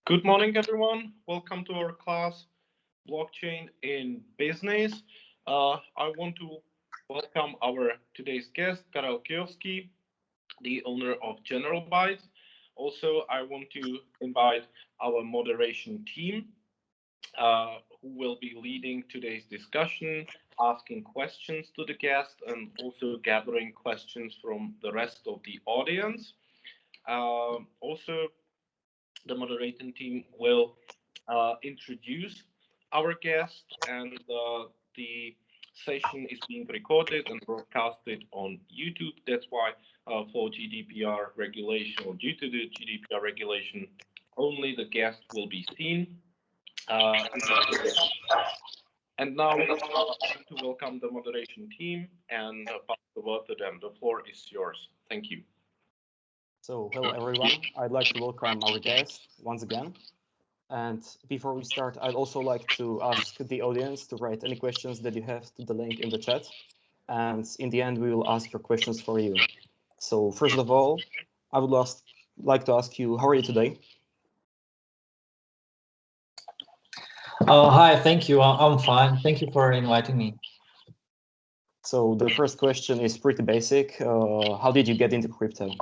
Good morning, everyone. Welcome to our class, Blockchain in Business. I want to welcome our today's guest, Karel Kyovský, the owner of General Bytes. Also, I want to invite our moderation team, who will be leading today's discussion, asking questions to the guest, and also gathering questions from the rest of the audience. Also, the moderating team will introduce our guest, and the session is being recorded and broadcasted on YouTube. That's why for GDPR regulation, or due to the GDPR regulation, only the guest will be seen. And now I want to welcome the moderation team and pass the word to them. The floor is yours. Thank you. So, hello everyone. I'd like to welcome our guest once again. And before we start, I'd also like to ask the audience to write any questions that you have to the link in the chat. And in the end, we will ask your questions for you. So first of all, I would like to ask you, how are you today? Hi, thank you. I'm fine. Thank you for inviting me. So the first question is pretty basic. How did you get into crypto?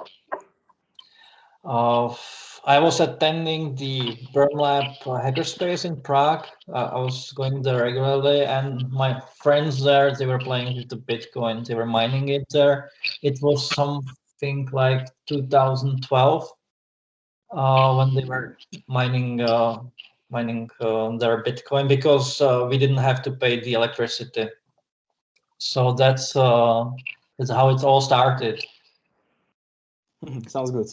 I was attending the BurnLab hackerspace in Prague. I was going there regularly, and my friends there, they were playing with the Bitcoin. They were mining it there. It was something like 2012 when they were mining their Bitcoin, because we didn't have to pay the electricity. So that's how it all started. Sounds good.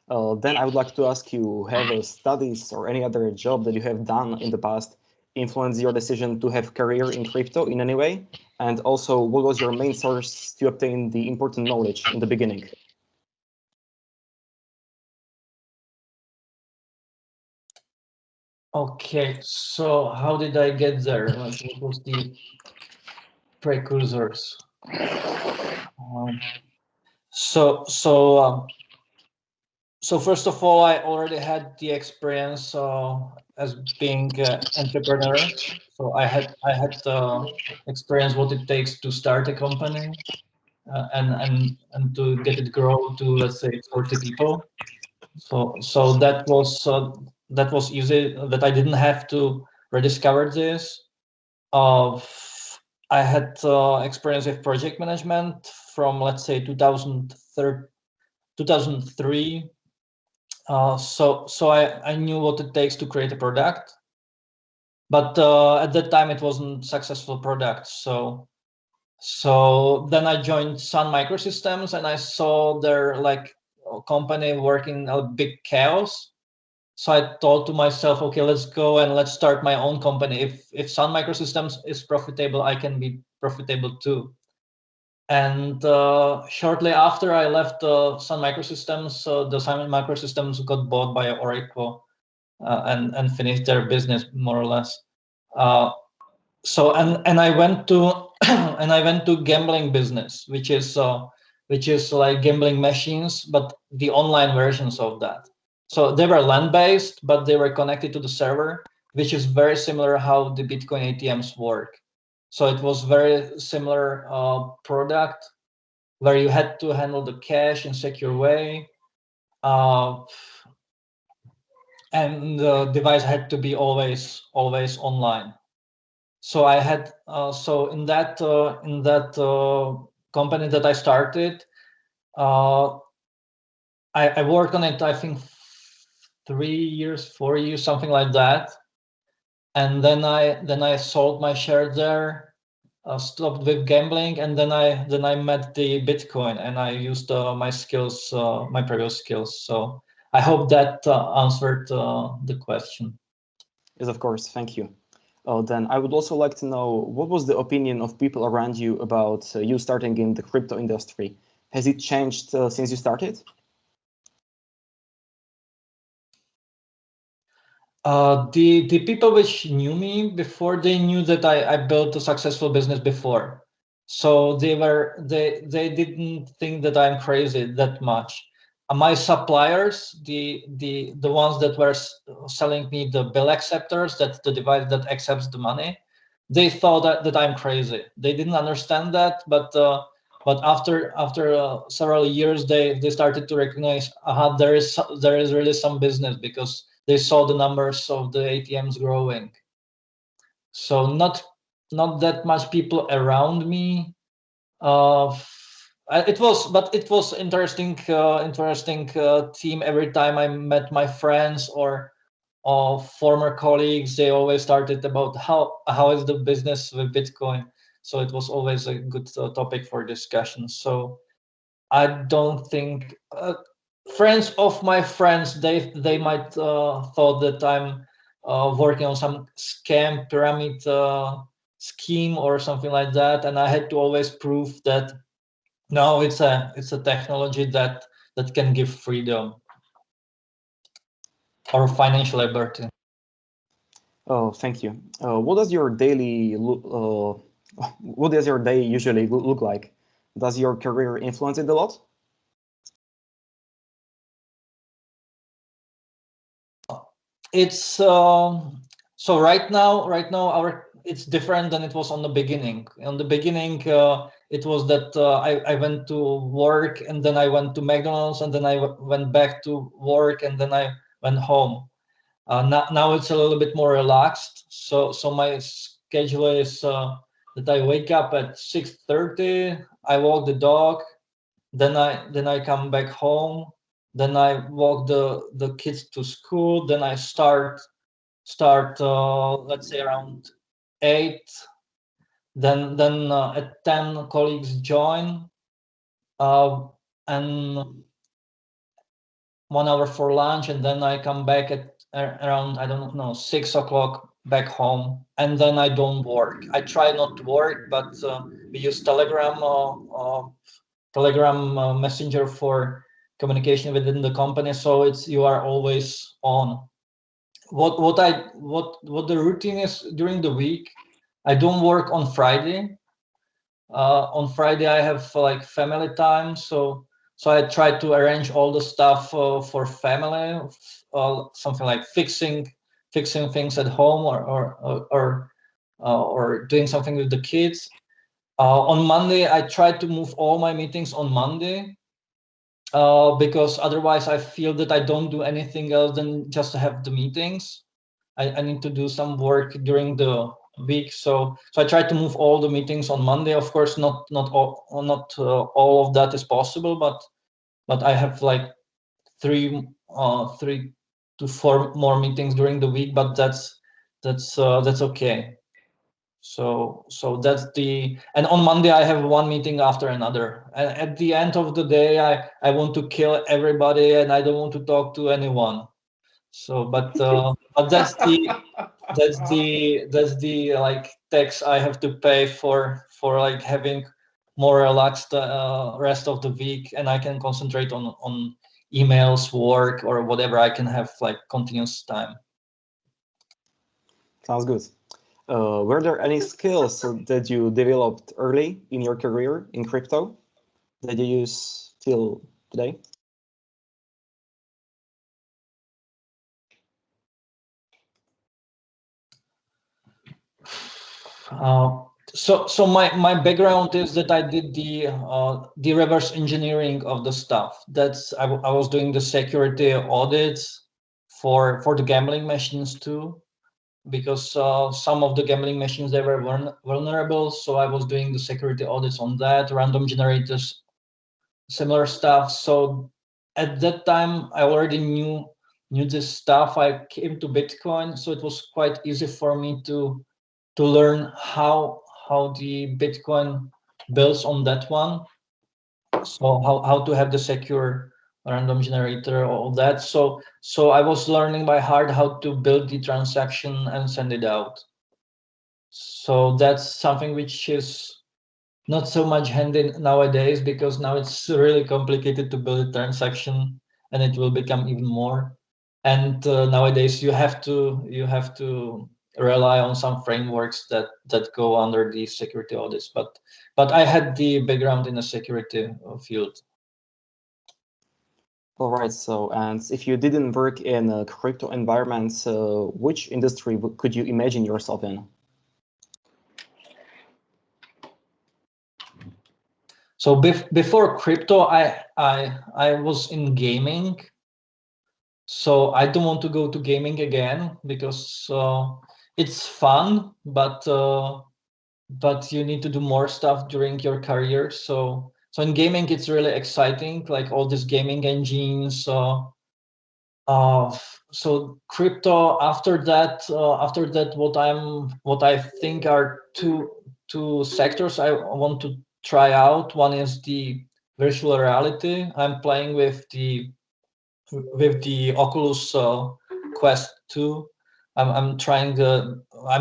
Then I would like to ask you, have studies or any other job that you have done in the past influenced your decision to have career in crypto in any way? And also, what was your main source to obtain the important knowledge in the beginning? Okay, so how did I get there? What was the precursors? So first of all, I already had the experience as being an entrepreneur. So I had experience what it takes to start a company and to get it grow to, let's say, 40 people. So that was easy. That I didn't have to rediscover this. I had experience with project management from, let's say, 2003. So I knew what it takes to create a product, but at that time it wasn't successful product. So then I joined Sun Microsystems, and I saw their company working a big chaos. So I thought to myself, okay, let's go and let's start my own company. If Sun Microsystems is profitable, I can be profitable too. And shortly after I left Sun Microsystems, the Sun Microsystems got bought by Oracle and finished their business more or less. So I went to and I went to gambling business, which is like gambling machines, but the online versions of that. So they were land-based, but they were connected to the server, which is very similar how the Bitcoin ATMs work. So it was very similar product where you had to handle the cash in secure way, and the device had to be always online. So I had so in that company that I started, I worked on it, I think 3 years, 4 years, something like that. And then I sold my share there, stopped with gambling, and then I met the Bitcoin, and I used my skills, my previous skills. So I hope that answered the question. Yes, of course. Thank you. Then I would also like to know, what was the opinion of people around you about you starting in the crypto industry? Has it changed since you started? The people which knew me before, they knew that I built a successful business before. So they didn't think that I'm crazy that much. my suppliers, the ones that were selling me the bill acceptors, that the device that accepts the money, they thought that I'm crazy. They didn't understand that, but after several years, they started to recognize, there is really some business, because they saw the numbers of the ATMs growing. So not that much people around me. It was interesting team. Every time I met my friends or former colleagues, they always started about how is the business with Bitcoin. So it was always a good topic for discussion. So I don't think friends of my friends, they might thought that I'm working on some scam pyramid scheme or something like that, and I had to always prove that no, it's a technology that can give freedom or financial liberty. Oh, thank you. What does your daily what does your day usually look like? Does your career influence it a lot? It's so right now it's different than it was on the beginning. On the beginning, it was that I went to work, and then I went to McDonald's, and then I went back to work, and then I went home. Now it's a little bit more relaxed. So my schedule is that I wake up at 6:30, I walk the dog, then I come back home, then I walk the kids to school, then I start let's say around 8, then at 10 colleagues join, and 1 hour for lunch, and then I come back at around, I don't know, 6 o'clock back home, and then I don't work. I try not to work, but we use Telegram messenger for communication within the company, so you are always on. What the routine is during the week, I don't work on Friday. On Friday I have like family time, so I try to arrange all the stuff for family, something like fixing things at home, or doing something with the kids. On Monday I try to move all my meetings on Monday, because otherwise I feel that I don't do anything else than just to have the meetings. I need to do some work during the week, so I try to move all the meetings on Monday. Of course, not all of that is possible, but I have like 3 to 4 more meetings during the week, but that's okay. So that's and on Monday I have one meeting after another, and at the end of the day I want to kill everybody, and I don't want to talk to anyone. So but that's the like tax I have to pay for like having more relaxed rest of the week, and I can concentrate on emails, work, or whatever. I can have like continuous time. Sounds good. Were there any skills that you developed early in your career in crypto that you use till today? So my background is that I did the reverse engineering of the stuff. I was doing the security audits for the gambling machines too, because some of the gambling machines, they were vulnerable. So I was doing the security audits on that, random generators, similar stuff. So at that time I already knew this stuff. I came to Bitcoin, so it was quite easy for me to learn how the Bitcoin builds on that one. So how to have the secure random generator, all that. So I was learning by heart how to build the transaction and send it out. So that's something which is not so much handy nowadays, because now it's really complicated to build a transaction, and it will become even more. And nowadays you have to rely on some frameworks that go under the security audits. But I had the background in the security field. All right. So, and if you didn't work in a crypto environment, which industry could you imagine yourself in? So before crypto, I was in gaming. So I don't want to go to gaming again because it's fun, but you need to do more stuff during your career. So in gaming, it's really exciting, like all these gaming engines. So crypto. After that, what I think are two sectors I want to try out. One is the virtual reality. I'm playing with the Oculus Quest 2. I'm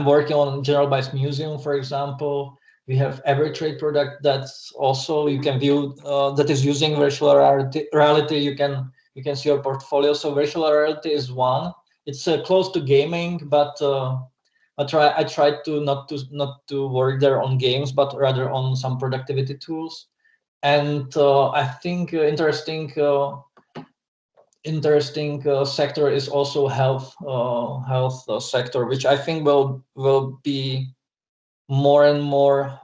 working on General Bytes Museum, for example. We have every trade product that's also you can view that is using virtual reality. You can see your portfolio. So virtual reality is one. It's close to gaming, but I tried to not to work there on games, but rather on some productivity tools. And I think interesting sector is also health sector, which I think will be more and more,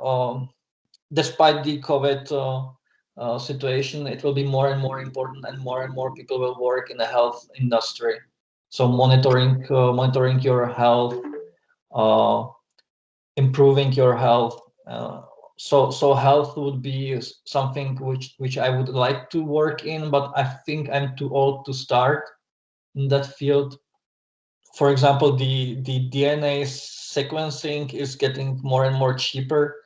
despite the COVID situation, it will be more and more important, and more people will work in the health industry. So monitoring your health, uh, improving your health. So health would be something which I would like to work in, but I think I'm too old to start in that field. For example, the DNA sequencing is getting more and more cheaper,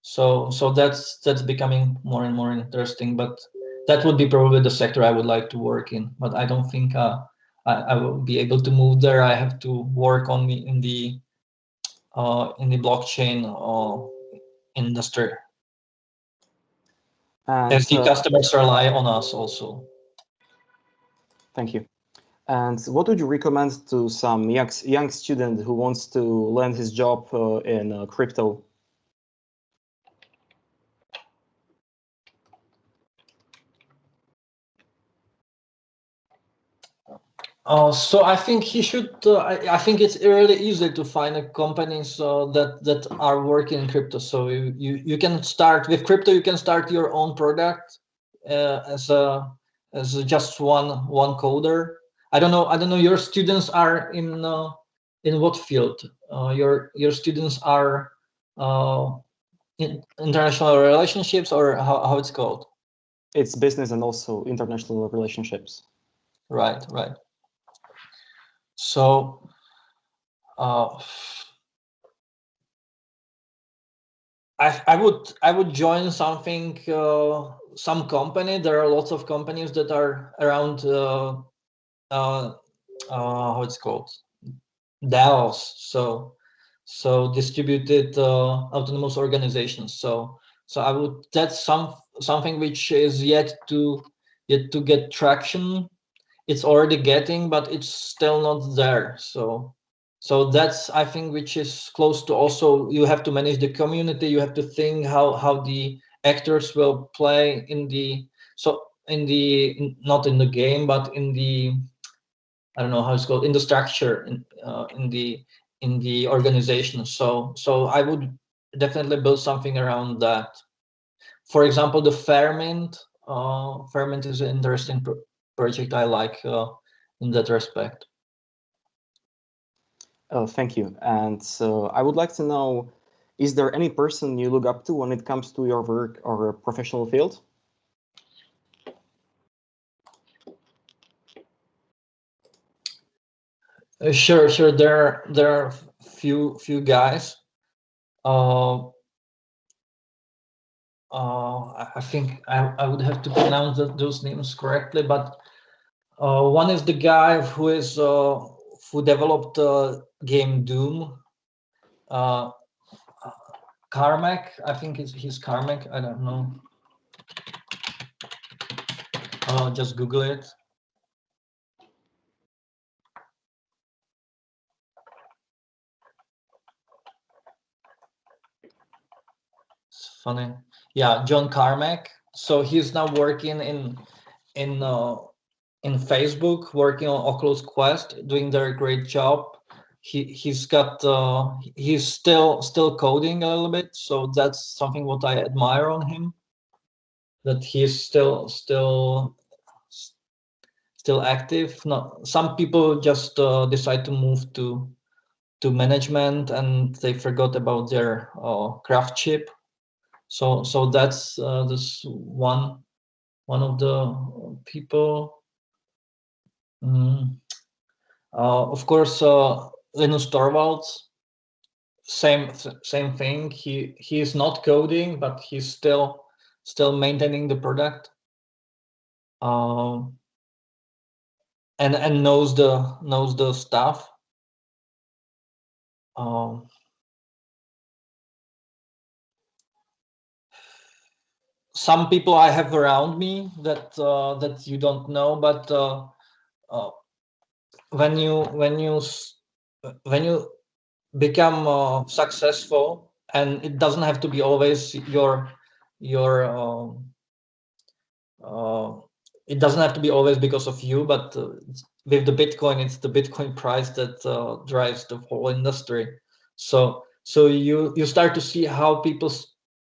so that's becoming more and more interesting. But that would be probably the sector I would like to work in. But I don't think I will be able to move there. I have to work on in the blockchain industry, And as the customers rely on us also. thank you. And what would you recommend to some young student who wants to land his job in crypto? So I think he should. I think it's really easy to find companies that are working in crypto. So you can start with crypto. You can start your own product as just one coder. I don't know. Your students are in what field? Your students are in international relationships, or how it's called? It's business and also international relationships. Right. So I would join something, some company. There are lots of companies that are around how it's called, DAOs. So distributed autonomous organizations. So I would, that's something which is yet to get traction. It's already getting, but it's still not there. So that's, I think, which is close to, also you have to manage the community. You have to think how the actors will play in the, not in the game, but in the, I don't know how it's called, in the structure, in the organization. So I would definitely build something around that. For example, the Fairmint. Fairmint is an interesting project I like in that respect. Oh, thank you. And so I would like to know, is there any person you look up to when it comes to your work or professional field? Sure. There are few guys. I think I would have to pronounce those names correctly, but one is the guy who developed game Doom. Carmack, I think he's Carmack. I don't know. Just Google it. It's funny. Yeah, John Carmack. So he's now working in in Facebook working on Oculus Quest, doing their great job. He's still coding a little bit, so that's something what I admire on him, that he's still active. Not some people just decide to move to management and they forgot about their craftsmanship. So that's this one of the people. Of course, Linus Torvalds, same thing. He is not coding, but he's still maintaining the product, and knows the stuff. Some people I have around me that you don't know, but when you become successful, and it doesn't have to be always your it doesn't have to be always because of you, but with the Bitcoin, it's the Bitcoin price that drives the whole industry. So you start to see how people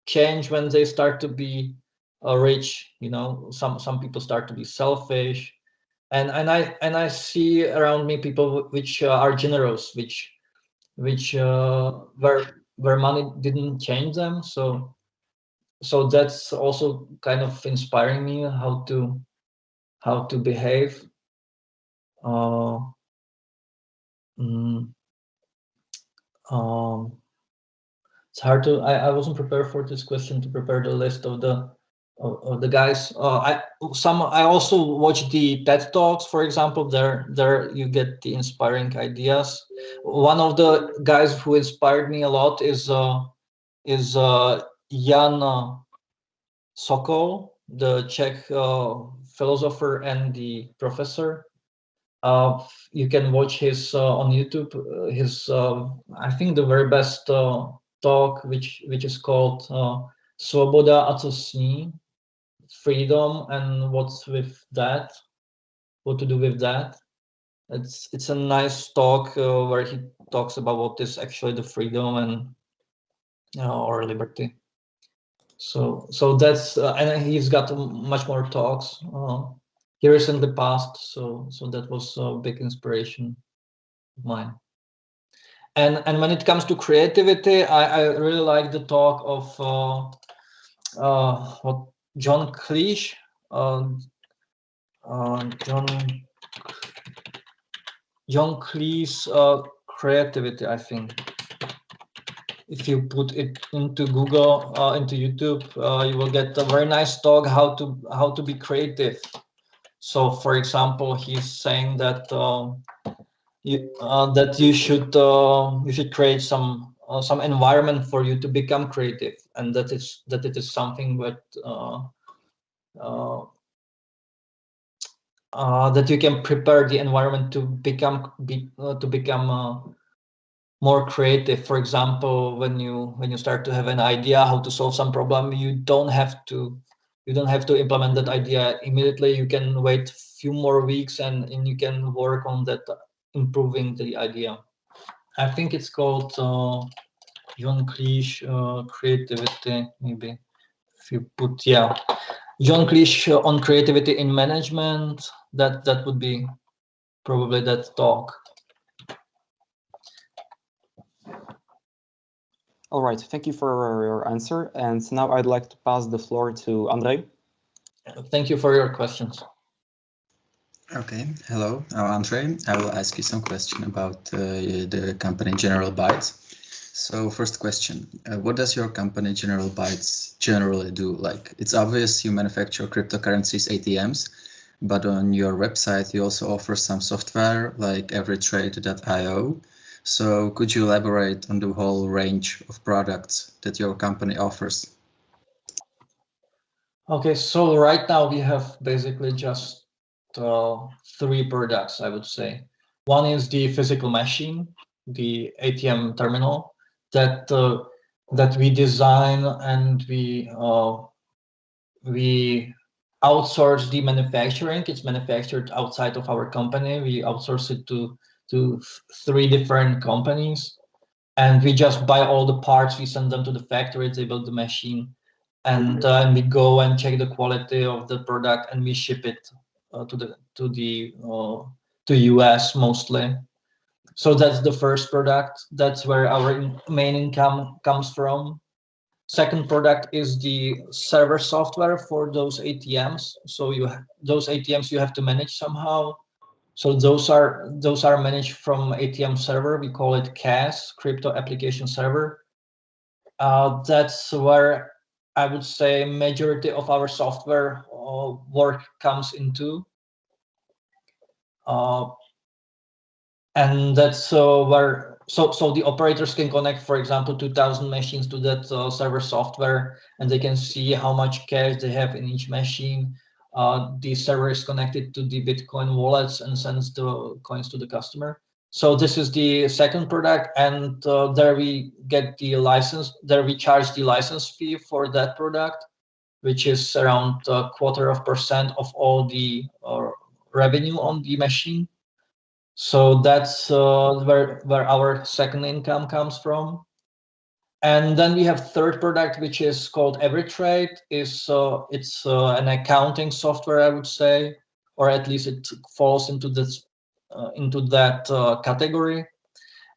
change when they start to be rich. You know, some people start to be selfish, and I see around me people which are generous, which where money didn't change them. So that's also kind of inspiring me how to behave. It's hard to. I wasn't prepared for this question to prepare the list of the guys. I also watch the TED Talks, for example. There you get the inspiring ideas. One of the guys who inspired me a lot is Jan Sokol, the Czech philosopher and the professor. You can watch his on YouTube. His I think the very best talk, which is called "Svoboda a co s ní," freedom and what's with that, what to do with that. It's a nice talk where he talks about what is actually the freedom and or liberty. So that's and he's got much more talks. He recently passed, so that was a big inspiration of mine. And when it comes to creativity, I really like the talk of what John Cleese, John Cleese creativity. I think if you put it into Google, into YouTube, you will get a very nice talk how to be creative. So, for example, he's saying that you should create some environment for you to become creative, and that it is something that that you can prepare the environment to become more creative. For example, when you start to have an idea how to solve some problem, you don't have to implement that idea immediately. You can wait a few more weeks and you can work on that, improving the idea. I think it's called John Cleese creativity, maybe. If you put John Cleese on creativity in management, that would be probably that talk. All right, thank you for your answer. And now I'd like to pass the floor to Andrei. Thank you for your questions. Okay, hello, I'm Andrei. I will ask you some question about the company General Bytes. So first question, what does your company General Bytes generally do? Like, it's obvious you manufacture cryptocurrencies, ATMs, but on your website you also offer some software like everytrade.io. So could you elaborate on the whole range of products that your company offers? Okay, so right now we have basically just 3 products, I would say. One is the physical machine, the ATM terminal that we design and we outsource the manufacturing. It's manufactured outside of our company. We outsource it to 3 different companies, and we just buy all the parts. We send them to the factory. They build the machine, and we go and check the quality of the product, and we ship it to US mostly. So that's the first product. That's where our main income comes from. Second product is the server software for those ATMs. So those ATMs you have to manage somehow. So those are managed from ATM server. We call it CAS, Crypto Application Server. That's where I would say majority of our software work comes into. And that's where so the operators can connect, for example, 2,000 machines to that server software, and they can see how much cash they have in each machine. The server is connected to the Bitcoin wallets and sends the coins to the customer. So this is the second product, and there we get the license. There we charge the license fee for that product, which is around 0.25% of all the revenue on the machine. So that's where our second income comes from. And then we have third product, which is called EveryTrade. It's an accounting software, I would say, or at least it falls into this into that category.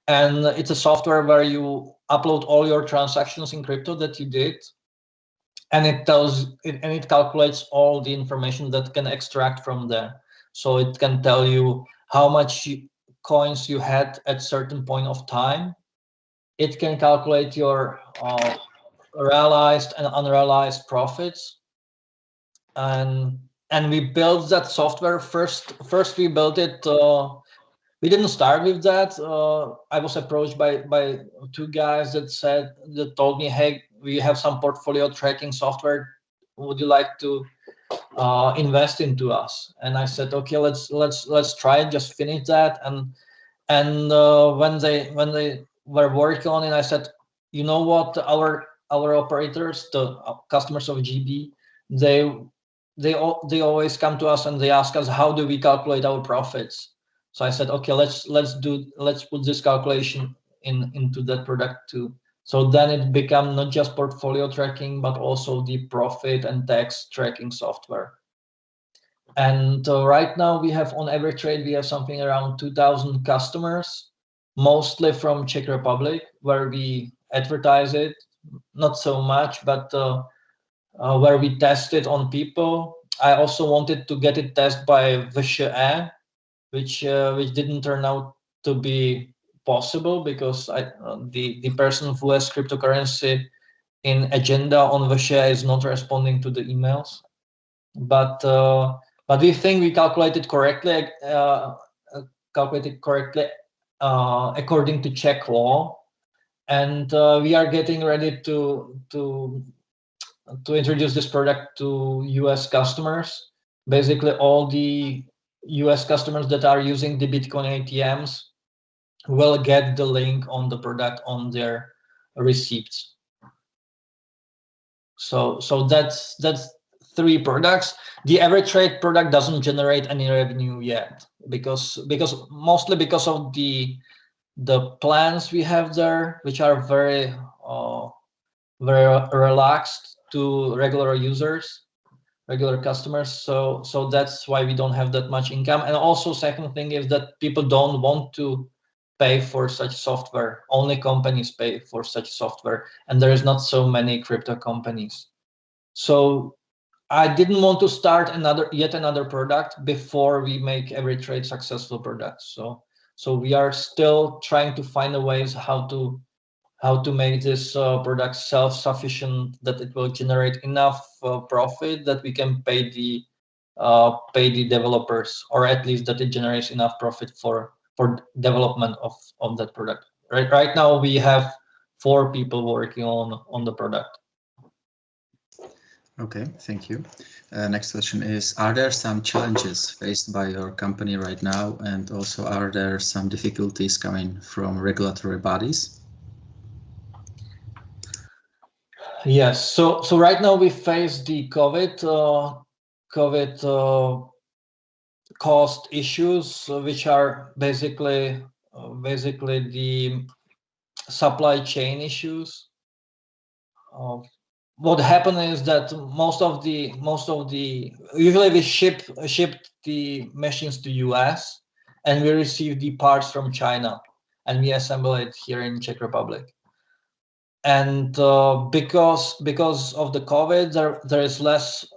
And it's a software where you upload all your transactions in crypto that you did, and it calculates all the information that can extract from there. So it can tell you how much coins you had at certain point of time. It can calculate your realized and unrealized profits. And we built that software first we built it. We didn't start with that. I was approached by 2 guys that told me, hey, we have some portfolio tracking software. Would you like to invest into us? And I said, okay, let's try it, just finish that. And when they were working on it, I said, you know what, our operators, the customers of GB, they always come to us and they ask us, how do we calculate our profits? So I said, okay, let's put this calculation into that product too. So then it became not just portfolio tracking, but also the profit and tax tracking software. And right now we have on EveryTrade, we have something around 2,000 customers, mostly from Czech Republic, where we advertise it, not so much, but where we test it on people. I also wanted to get it tested by VŠE, which didn't turn out to be possible because the person who has cryptocurrency in agenda on VŠE is not responding to the emails. But we think we calculated correctly. According to Czech law, and we are getting ready to introduce this product to US customers. Basically, all the US customers that are using the Bitcoin ATMs will get the link on the product on their receipts. So that's 3 products. The EveryTrade product doesn't generate any revenue yet mostly because of the plans we have there, which are very relaxed to regular users, regular customers. So that's why we don't have that much income. And also, second thing is that people don't want to pay for such software. Only companies pay for such software, and there is not so many crypto companies. So I didn't want to start yet another product before we make EveryTrade successful product. So we are still trying to find the ways how to make this product self-sufficient, that it will generate enough profit that we can pay the developers, or at least that it generates enough profit for development of that product. Right now we have 4 people working on the product. Okay, thank you. Next question is, are there some challenges faced by your company right now? And also, are there some difficulties coming from regulatory bodies? Yes, so right now we face the COVID caused issues, which are basically the supply chain issues. What happened is that most of the usually we ship the machines to US, and we receive the parts from China, and we assemble it here in Czech Republic. And because of the COVID, there is less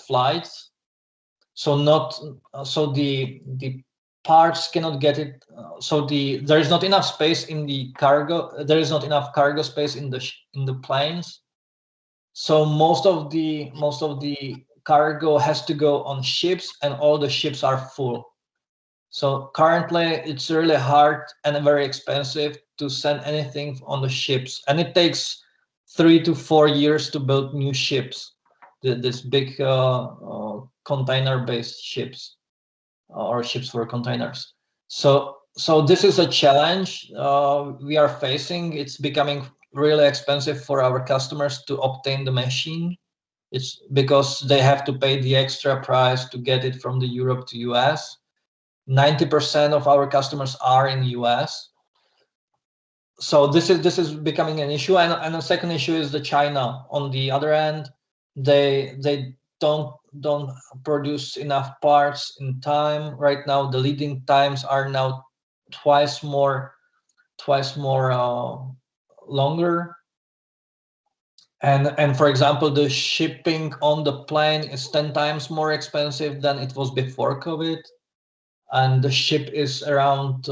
flights, so the parts cannot get it. So there is not enough space in the cargo. There is not enough cargo space in the planes. So most of the cargo has to go on ships, and all the ships are full. So currently, it's really hard and very expensive to send anything on the ships, and it takes 3 to 4 years to build new ships. This big container-based ships, or ships for containers. So this is a challenge we are facing. It's becoming really expensive for our customers to obtain the machine. It's because they have to pay the extra price to get it from the Europe to US. 90% of our customers are in US. So this is becoming an issue. And the second issue is the China. On the other hand, they don't produce enough parts in time. Right now, the leading times are now twice more longer. And for example, the shipping on the plane is 10 times more expensive than it was before COVID, and the ship is around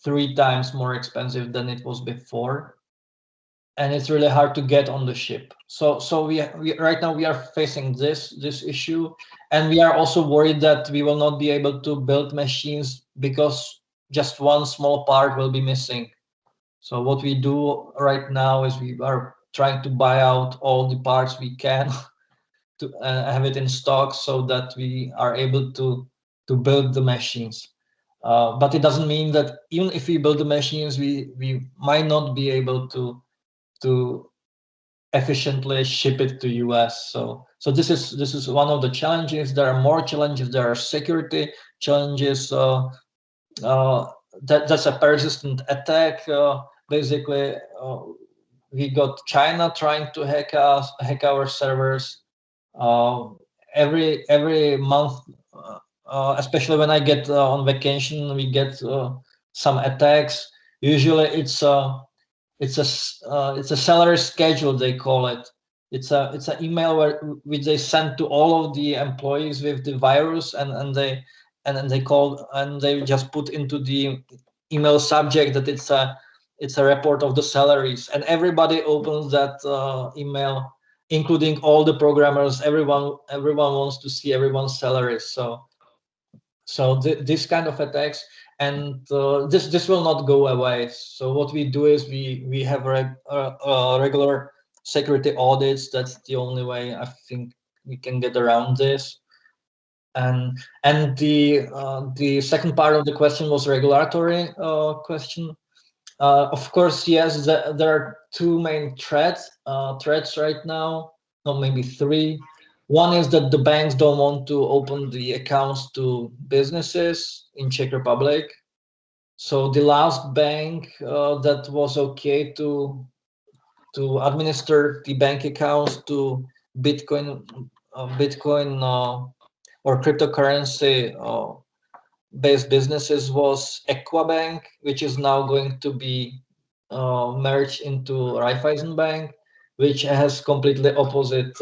3 times more expensive than it was before, and it's really hard to get on the ship. So we right now we are facing this issue, and we are also worried that we will not be able to build machines because just one small part will be missing. So what we do right now is we are trying to buy out all the parts we can to have it in stock so that we are able to build the machines. But it doesn't mean that even if we build the machines, we might not be able to efficiently ship it to US. So this is one of the challenges. There are more challenges. There are security challenges. That's a persistent attack. Basically, we got China trying to hack our servers. Every month, especially when I get on vacation, we get some attacks. Usually, it's a salary schedule, they call it. It's an email which they send to all of the employees with the virus, and they just put into the email subject that it's a report of the salaries, and everybody opens that email, including all the programmers. Everyone wants to see everyone's salaries. So this kind of attacks, and this will not go away. So what we do is we have regular security audits. That's the only way I think we can get around this. And the second part of the question was regulatory question. Of course, yes, there are two main threats right now, or maybe three. One is that the banks don't want to open the accounts to businesses in Czech Republic. So the last bank that was okay to administer the bank accounts to Bitcoin or cryptocurrency based businesses was Equabank, which is now going to be merged into Raiffeisen Bank, which has completely opposite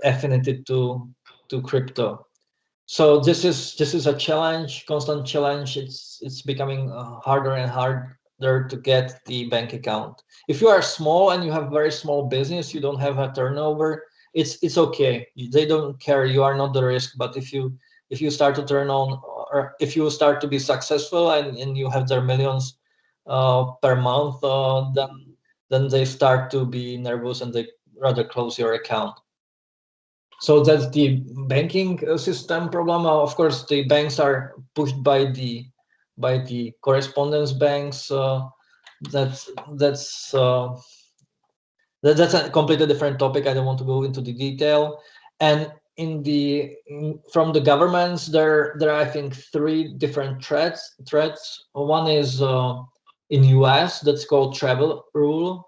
affinity to crypto. So this is a challenge, constant challenge. It's becoming harder and harder to get the bank account. If you are small and you have very small business, you don't have a turnover, it's okay. They don't care. You are not the risk. But if you start to turn on, or if you start to be successful and you have their millions per month, then they start to be nervous and they rather close your account. So that's the banking system problem. Of course, the banks are pushed by the correspondence banks. That's That's a completely different topic. I don't want to go into the detail. And from the governments, there are, I think, 3 different threats. One is in US, that's called travel rule.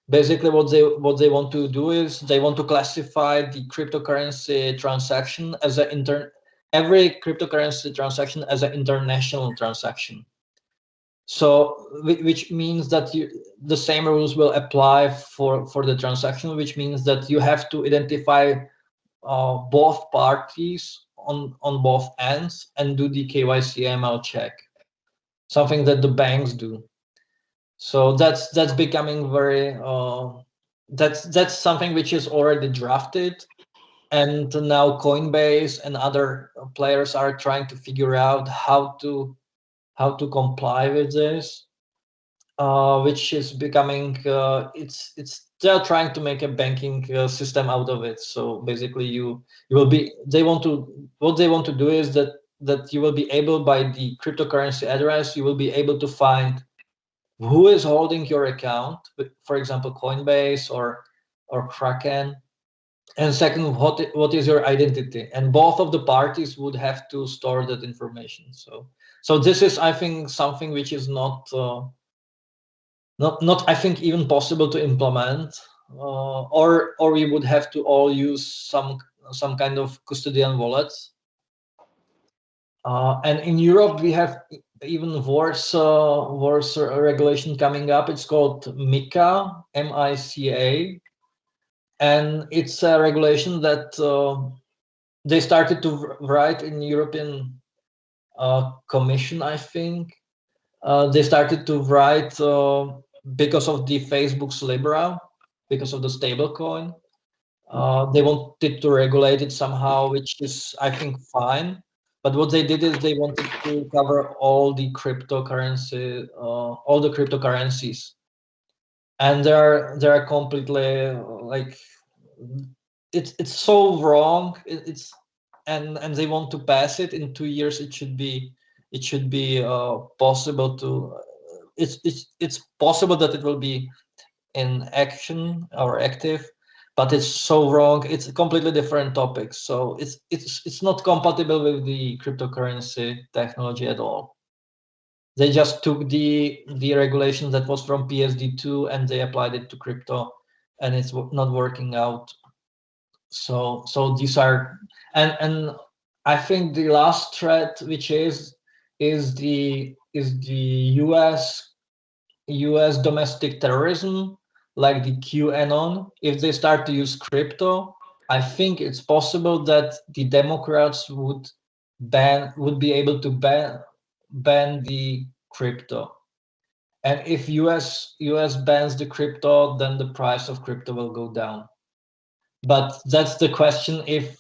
Basically, what they want to do is they want to classify the cryptocurrency transaction as every cryptocurrency transaction as an international transaction. So, which means that the same rules will apply for the transaction, which means that you have to identify both parties on both ends and do the KYC AML check, something that the banks do. So that's becoming very that's something which is already drafted, and now Coinbase and other players are trying to figure out how to comply with this, which is becoming they're trying to make a banking system out of it. So basically, you will be what they want to do is that you will be able, by the cryptocurrency address, you will be able to find who is holding your account, for example, Coinbase or Kraken. And second, what is your identity? And both of the parties would have to store that information. So this is, I think, something which is not I think even possible to implement, or we would have to all use some kind of custodian wallets. And in Europe, we have even worse regulation coming up. It's called MiCA, M-I-C-A, and it's a regulation that they started to write in European Commission, I think. They started to write because of the Facebook's Libra, because of the stablecoin. They wanted to regulate it somehow, which is, I think, fine. But what they did is they wanted to cover all the cryptocurrencies, and they're completely like it's so wrong. And they want to pass it in 2 years. It should be possible to. It's possible that it will be in action or active, but it's so wrong. It's a completely different topic. So it's not compatible with the cryptocurrency technology at all. They just took the regulation that was from PSD2 and they applied it to crypto, and it's not working out. So these are, and I think the last threat, which is the US domestic terrorism, like the QAnon. If they start to use crypto, I think it's possible that the Democrats would be able to ban the crypto. And if US bans the crypto, then the price of crypto will go down. But that's the question, if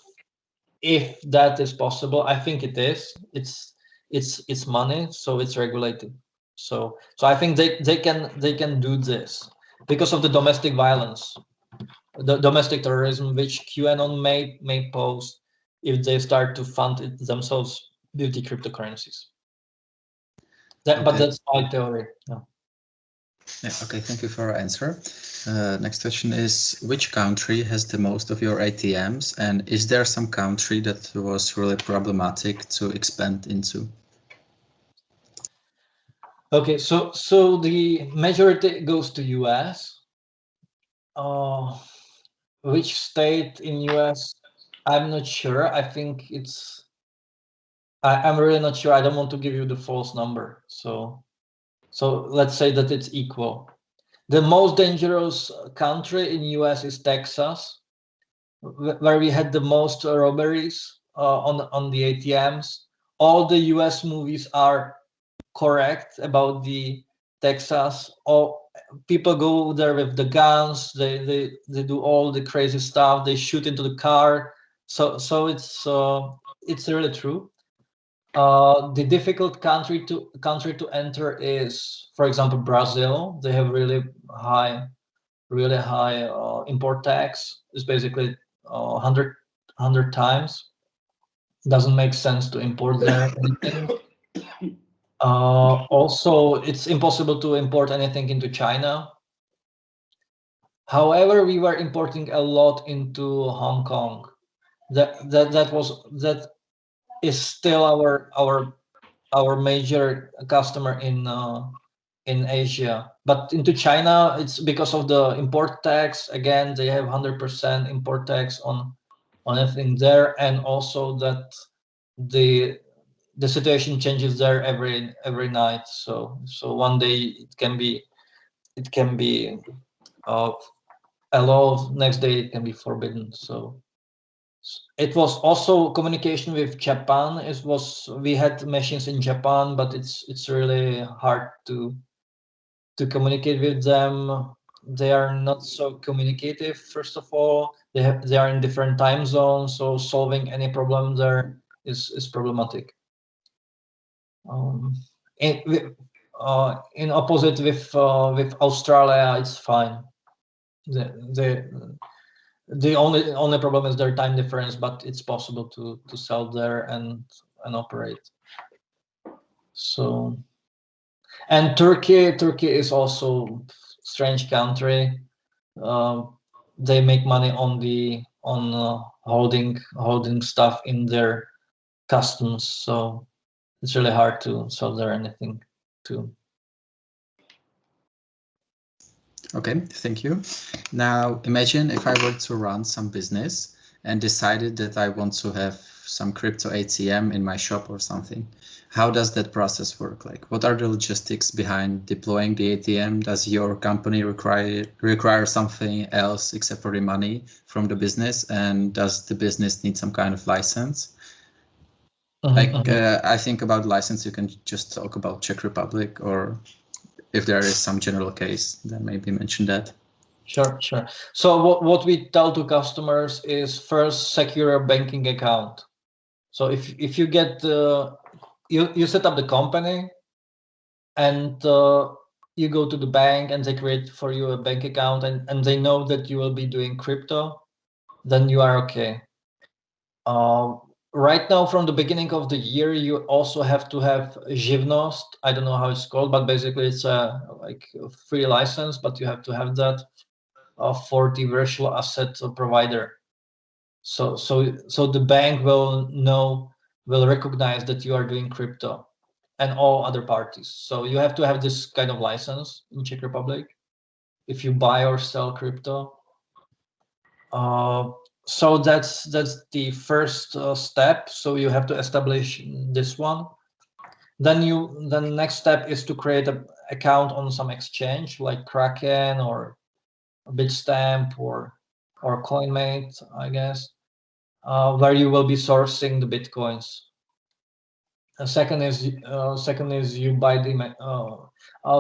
that is possible. I think it is. It's money, so it's regulated. So I think they can do this because of the domestic violence, the domestic terrorism, which QAnon may pose if they start to fund it themselves with the cryptocurrencies. But that's my theory. Yeah. Yeah, okay, thank you for your answer. Next question is, which country has the most of your ATMs, and is there some country that was really problematic to expand into? Okay, so the majority goes to US. Which state in US? I'm not sure. I think it's. I'm really not sure. I don't want to give you the false number. So let's say that it's equal. The most dangerous country in US is Texas, where we had the most robberies on the ATMs. All the US movies are correct about the Texas. All people go there with the guns. They do all the crazy stuff. They shoot into the car. So it's really true. The difficult country to enter is, for example, Brazil. They have really high import tax. It's basically 100 times. Doesn't make sense to import there anything. Also, it's impossible to import anything into China. However, we were importing a lot into Hong Kong. That is still our major customer in Asia. But into China, it's because of the import tax. Again, they have 100% import tax on everything there, and also that the situation changes there every night. So one day it can be allowed, next day it can be forbidden. So it was also communication with Japan. We had machines in Japan, but it's really hard to communicate with them. They are not so communicative. First of all, they are in different time zones, so solving any problem there is problematic. In opposite with Australia, it's fine. The only problem is their time difference, but it's possible to sell there and operate. So, and Turkey is also strange country. They make money on holding stuff in their customs, so it's really hard to sell there anything too. Okay, thank you. Now imagine if I were to run some business and decided that I want to have some crypto ATM in my shop or something. How does that process work? Like, what are the logistics behind deploying the ATM? Does your company require something else except for the money from the business? And does the business need some kind of license? I think about license, you can just talk about Czech Republic, or if there is some general case, then maybe mention that. Sure. So what we tell to customers is first secure a banking account. So if you get you set up the company and you go to the bank and they create for you a bank account and they know that you will be doing crypto, then you are okay. Right now, from the beginning of the year, you also have to have Živnost. I don't know how it's called, but basically it's like a free license, but you have to have that for the virtual asset provider. So the bank will recognize that you are doing crypto, and all other parties. So you have to have this kind of license in Czech Republic if you buy or sell crypto. So that's the first step. So you have to establish this one. Then the next step is to create an account on some exchange like Kraken or Bitstamp or CoinMate, I guess, where you will be sourcing the bitcoins. Second is you buy the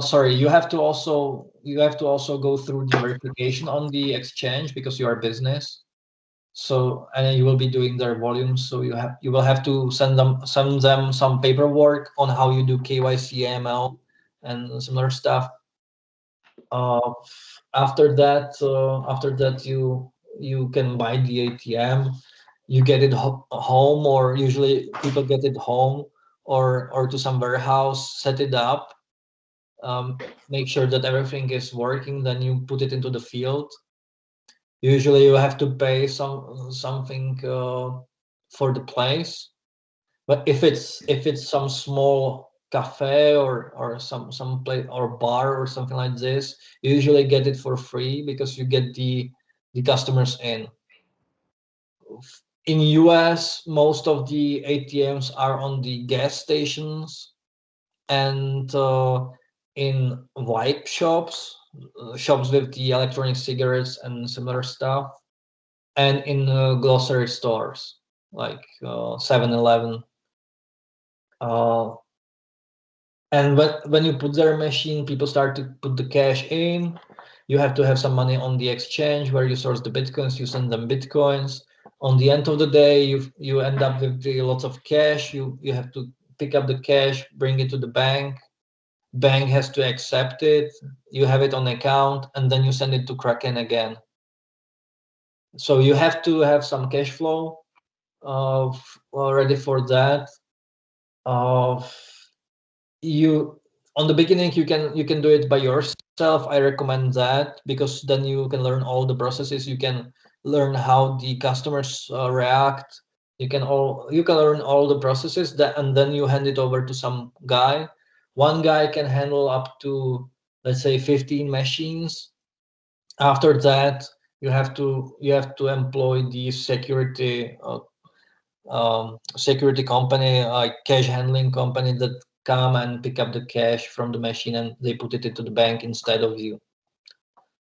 sorry, you have to also go through the verification on the exchange because you are a business. So, and then you will be doing their volumes. So you will have to send them some paperwork on how you do KYC, AML, and similar stuff. After that, you can buy the ATM. You get it home, or usually people get it home or to some warehouse, set it up, make sure that everything is working. Then you put it into the field. Usually you have to pay something for the place, but if it's some small cafe or some place or bar or something like this, you usually get it for free because you get the customers in. In US, most of the ATMs are on the gas stations and in vape shops, shops with the electronic cigarettes and similar stuff, and in grocery stores like 7-Eleven. And when you put their machine, people start to put the cash in. You have to have some money on the exchange where you source the bitcoins. You send them bitcoins. On the end of the day, you end up with lots of cash. You have to pick up the cash, bring it to the bank. Bank has to accept it. You have it on account, and then you send it to Kraken again. So you have to have some cash flow ready for that. on the beginning, you can do it by yourself. I recommend that, because then you can learn all the processes. You can learn how the customers react. You can learn all the processes and then you hand it over to some guy. One guy can handle up to, let's say, 15 machines. After that, you have to employ the security security company, like cash handling company, that come and pick up the cash from the machine and they put it into the bank instead of you.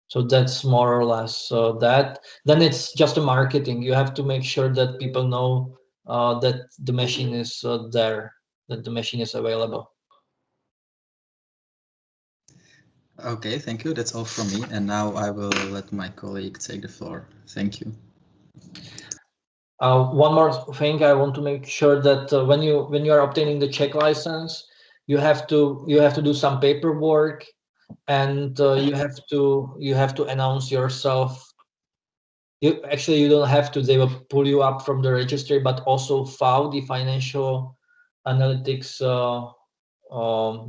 So that's more or less that. Then it's just a marketing. You have to make sure that people know that the machine is there, that the machine is available. Okay, thank you. That's all from me. And now I will let my colleague take the floor. Thank you. One more thing, I want to make sure that when you are obtaining the Czech license, you have to do some paperwork, and you have to announce yourself. You don't have to. They will pull you up from the registry, but also FAU, the Financial Analytics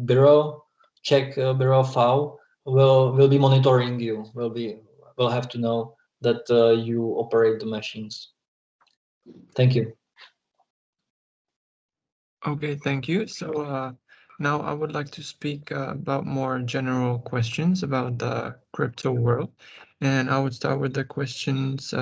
Bureau, Czech Bureau FAU, will be monitoring you. Will have to know that you operate the machines. Thank you. Okay, thank you. So now I would like to speak about more general questions about the crypto world. And I would start with the questions.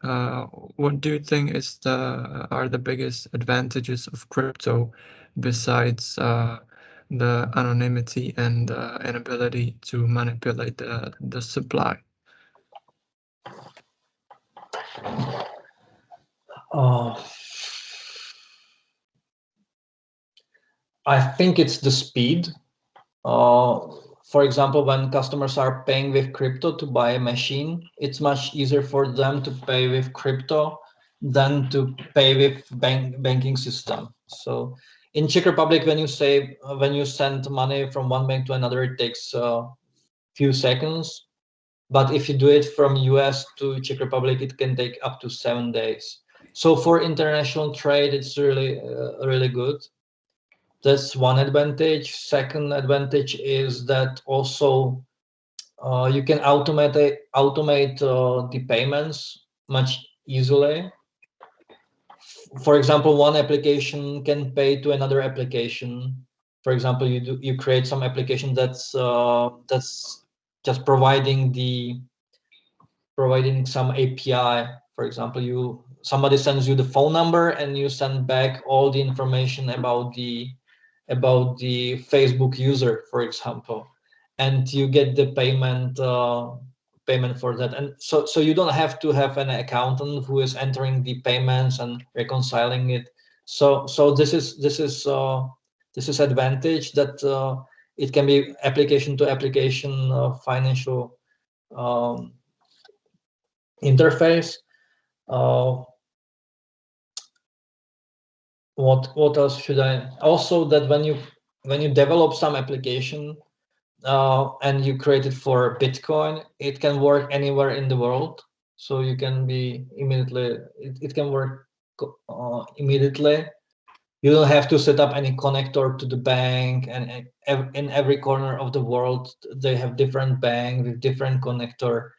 What do you think are the biggest advantages of crypto besides the anonymity and inability to manipulate the supply? I think it's the speed. For example, when customers are paying with crypto to buy a machine, it's much easier for them to pay with crypto than to pay with banking system. So in Czech Republic, when you send money from one bank to another, it takes a few seconds. But if you do it from US to Czech Republic, it can take up to 7 days. So for international trade, it's really good. That's one advantage. Second advantage is that also you can automate the payments much easily. For example, one application can pay to another application. For example, you create some application that's just providing some API. For example, somebody sends you the phone number and you send back all the information about the Facebook user, for example, and you get the payment for that. And so you don't have to have an accountant who is entering the payments and reconciling it. So this is advantage, that it can be application to application financial interface. What else should I also, that when you develop some application and you create it for Bitcoin, it can work anywhere in the world. So you can be immediately, it can work immediately. You don't have to set up any connector to the bank, and in every corner of the world they have different bank with different connector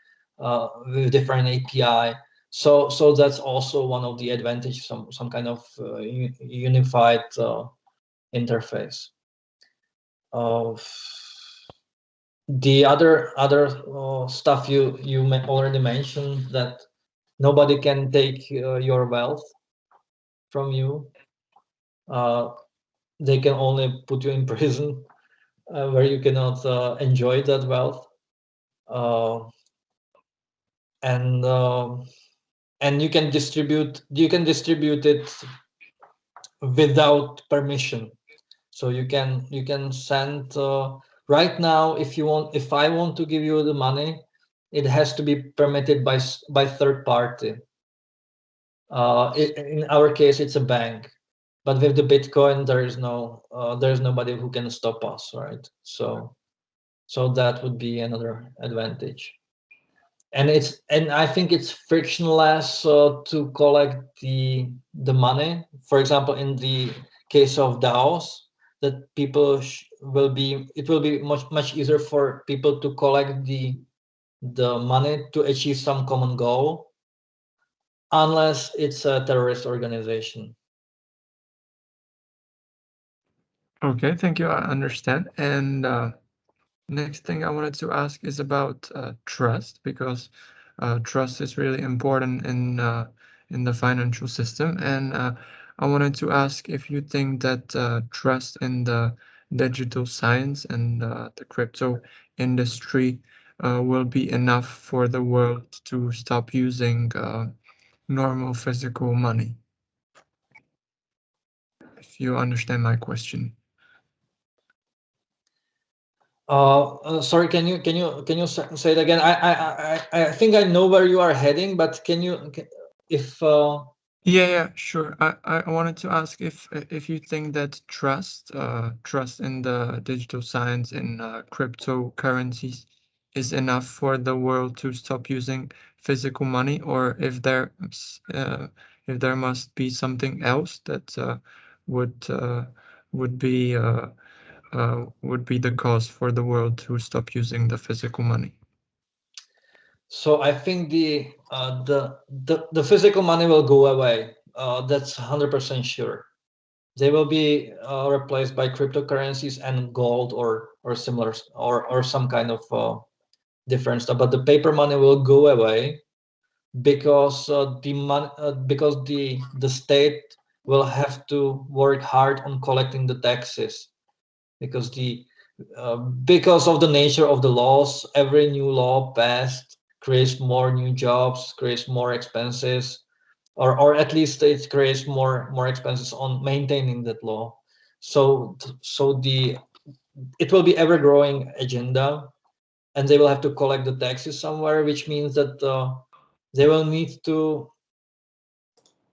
with different API. So that's also one of the advantages, some kind of unified interface. The other stuff you already mentioned, that nobody can take your wealth from you. They can only put you in prison where you cannot enjoy that wealth. And you can distribute it without permission. So you can send right now, if I want to give you the money, it has to be permitted by third party. In our case, it's a bank, but with the Bitcoin, there's nobody who can stop us, right? So that would be another advantage. And I think it's frictionless to collect the money. For example, in the case of DAOs, that people will be much easier for people to collect the money to achieve some common goal, unless it's a terrorist organization. Okay, thank you. I understand. And next thing I wanted to ask is about trust, because trust is really important in the financial system. And I wanted to ask if you think that trust in the digital science and the crypto industry will be enough for the world to stop using normal physical money. If you understand my question. Sorry, can you say it again? I think I know where you are heading, but can you, if Yeah, sure. I wanted to ask if you think that trust in the digital science and cryptocurrencies is enough for the world to stop using physical money, or if there must be something else that would be the cause for the world to stop using the physical money. So I think the physical money will go away. That's 100% sure. They will be replaced by cryptocurrencies and gold or similar, or some kind of different stuff. But the paper money will go away because the state will have to work hard on collecting the taxes, because because of the nature of the laws. Every new law passed creates more new jobs, creates more expenses, or at least it creates more expenses on maintaining that law. So it will be ever growing agenda, and they will have to collect the taxes somewhere, which means that they will need to,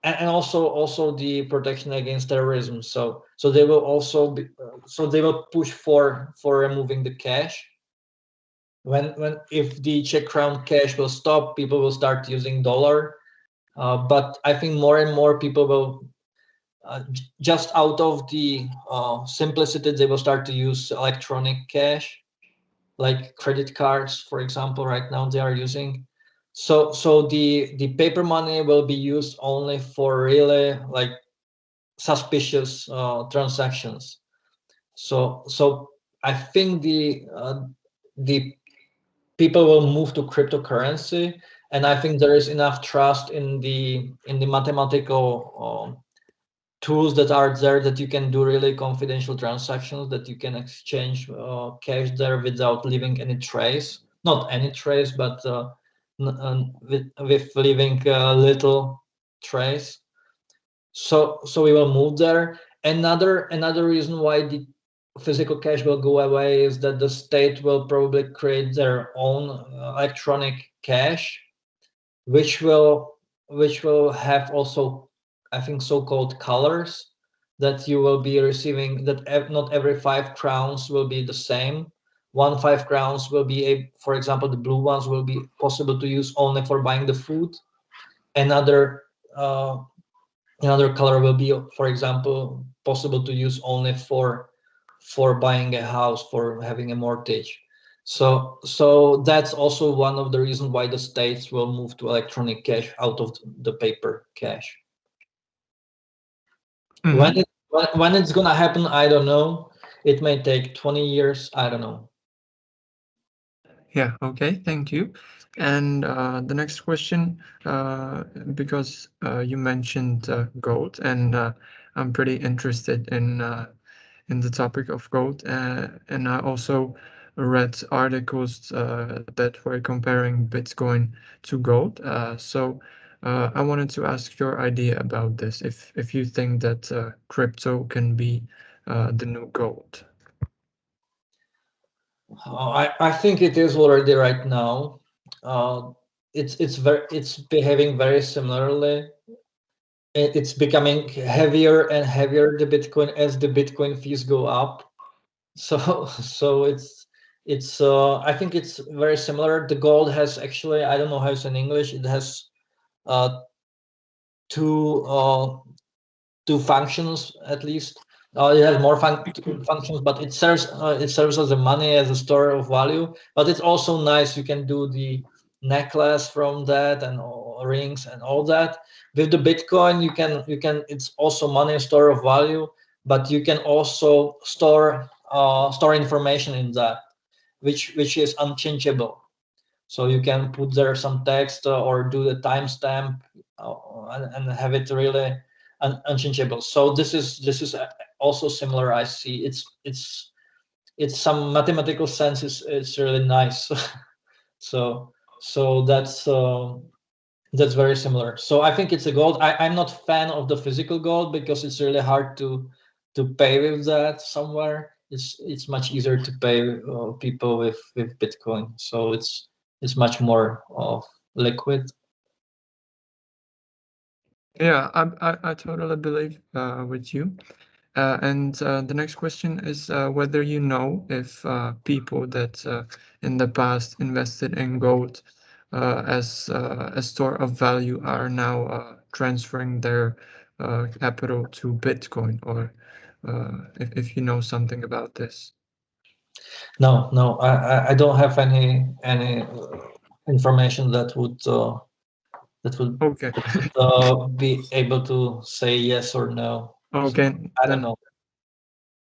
and also the protection against terrorism. So they will also be, they will push for removing the cash. If the Czech crown cash will stop, people will start using dollar. But I think more and more people will, just out of the simplicity, they will start to use electronic cash, like credit cards, for example. Right now they are using. So the paper money will be used only for really like suspicious transactions. So I think the people will move to cryptocurrency, and I think there is enough trust in the mathematical tools that are there, that you can do really confidential transactions, that you can exchange cash there without leaving any trace. Not any trace, but with leaving little trace. So we will move there. Another reason why the physical cash will go away is that the state will probably create their own electronic cash, which will have also, I think, so-called colors, that you will be receiving, that not every 5 crowns will be the same. 5 crowns will be for example, the blue ones will be possible to use only for buying the food. Another color will be, for example, possible to use only for buying a house, for having a mortgage. So that's also one of the reasons why the states will move to electronic cash out of the paper cash. Mm-hmm. When it's gonna happen, I don't know. It may take 20 years. I don't know. Yeah, okay, thank you. And the next question, because you mentioned gold, and I'm pretty interested in the topic of gold, and I also read articles that were comparing Bitcoin to gold. So I wanted to ask your idea about this, if you think that crypto can be the new gold. I think it is already right now. It's behaving very similarly. It's becoming heavier and heavier, the Bitcoin, as the Bitcoin fees go up. So it's I think it's very similar. The gold has, actually, I don't know how it's in English. It has two functions at least. It has more functions, but it serves as a money, as a store of value. But it's also nice. You can do the necklace from that and rings and all that. With the Bitcoin, you can. It's also money, a store of value, but you can also store information in that, which is unchangeable. So you can put there some text or do the timestamp and have it really unchangeable. So this is also similar. I see it's some mathematical sense is really nice. so that's very similar. So I think it's a gold. I'm not fan of the physical gold because it's really hard to pay with that somewhere. It's much easier to pay people with Bitcoin. So it's much more liquid. Yeah, I totally believe with you. And the next question is whether you know if people that in the past invested in gold as a store of value are now transferring their capital to Bitcoin, or if you know something about this. No, I don't have any information that would Okay. be able to say yes or no. Okay, So, I don't know.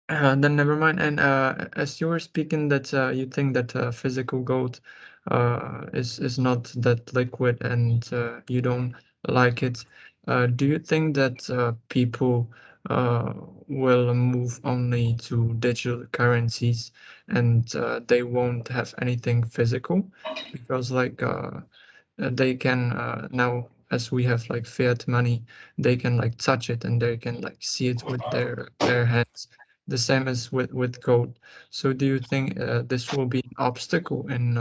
then never mind. And as you were speaking, that you think that physical gold is not that liquid, and you don't like it. Do you think that people will move only to digital currencies, and they won't have anything physical? Because like they can now, as we have like fiat money, they can like touch it and they can like see it with their hands, the same as with gold. So do you think this will be an obstacle in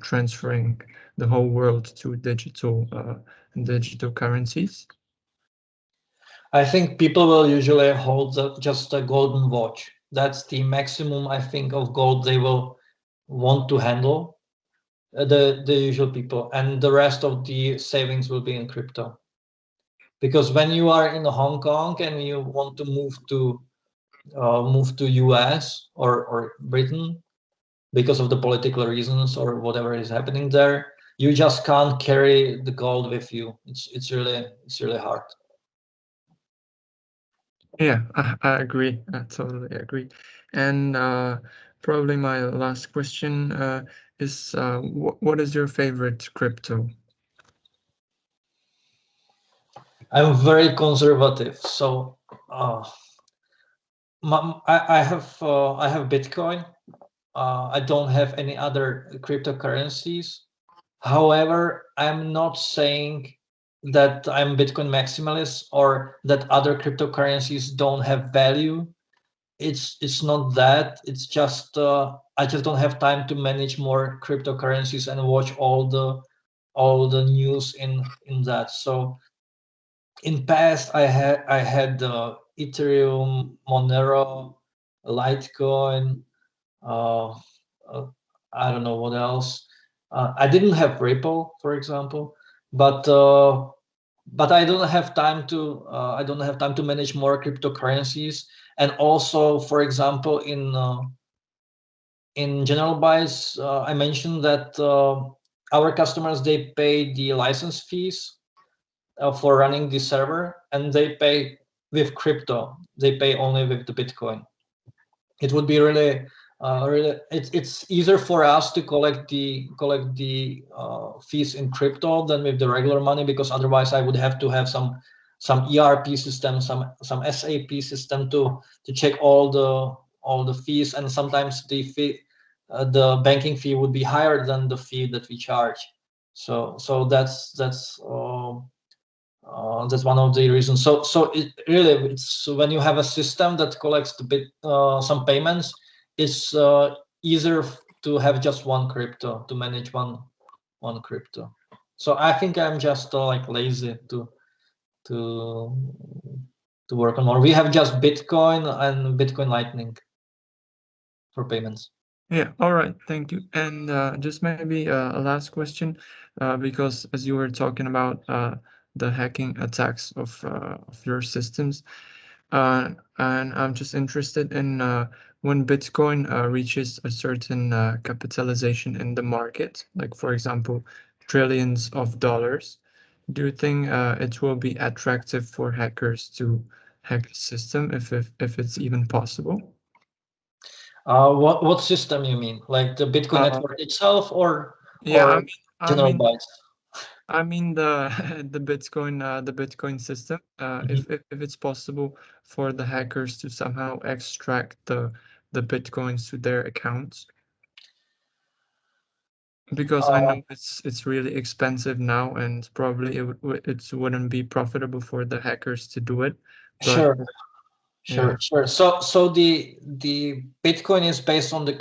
transferring the whole world to digital currencies? I think people will usually hold just a golden watch. That's the maximum, I think, of gold they will want to handle. The usual people, and the rest of the savings will be in crypto. Because when you are in Hong Kong and you want to move to US or Britain because of the political reasons or whatever is happening there, you just can't carry the gold with you. It's really hard. Yeah, I agree. I totally agree. And probably my last question is what is your favorite crypto? I'm very conservative, so I have Bitcoin. I don't have any other cryptocurrencies. However, I'm not saying that I'm Bitcoin maximalist or that other cryptocurrencies don't have value. It's not that. It's just I just don't have time to manage more cryptocurrencies and watch all the news in that. So in past I had Ethereum, Monero, Litecoin, uh, I don't know what else. I didn't have Ripple, for example, but I don't have time to manage more cryptocurrencies. And also, for example, in general Bytes, I mentioned that our customers, they pay the license fees for running the server, and they pay with crypto. They pay only with the Bitcoin. It would be really it's easier for us to collect the fees in crypto than with the regular money, because otherwise I would have to have some ERP system, some SAP system to check all the fees, and sometimes the fee the banking fee would be higher than the fee that we charge. So that's one of the reasons. So it's when you have a system that collects some payments, it's easier to have just one crypto, to manage one crypto. So I think I'm just like lazy to work on more. We have just Bitcoin and Bitcoin Lightning for payments. Yeah, all right, thank you. And just maybe a last question, because as you were talking about the hacking attacks of your systems, and I'm just interested in when Bitcoin reaches a certain capitalization in the market, like for example, trillions of dollars. Do you think it will be attractive for hackers to hack the system if it's even possible? What system you mean? Like the Bitcoin network itself, or Yeah, general bytes? I mean the the Bitcoin system. If it's possible for the hackers to somehow extract the Bitcoins to their accounts, because I know it's really expensive now, and probably it wouldn't be profitable for the hackers to do it. But Sure. So the Bitcoin is based on the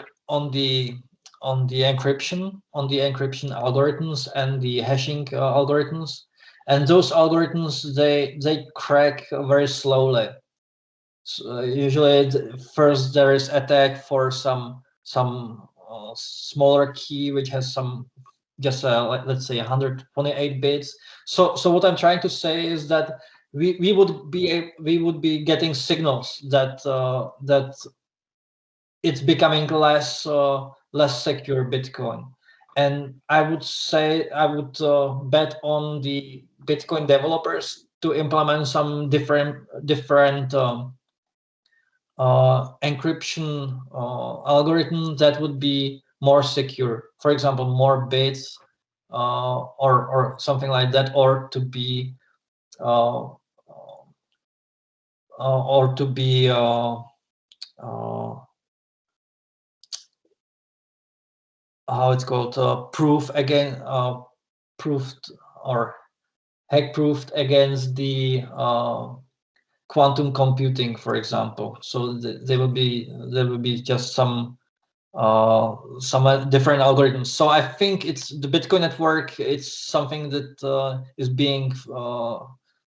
encryption algorithms and the hashing algorithms, and those algorithms they crack very slowly. So usually first there is attack for some smaller key which has some just let's say 128 bits. So what I'm trying to say is that we would be getting signals that that it's becoming less secure Bitcoin, and I would say I would bet on the Bitcoin developers to implement some different encryption algorithm that would be more secure. For example, more bits or something like that, or to be uh, or to be how it's called, proof again, proofed or hack proofed against the quantum computing, for example. So there will be just some different algorithms. So I think it's the Bitcoin network. It's something that is being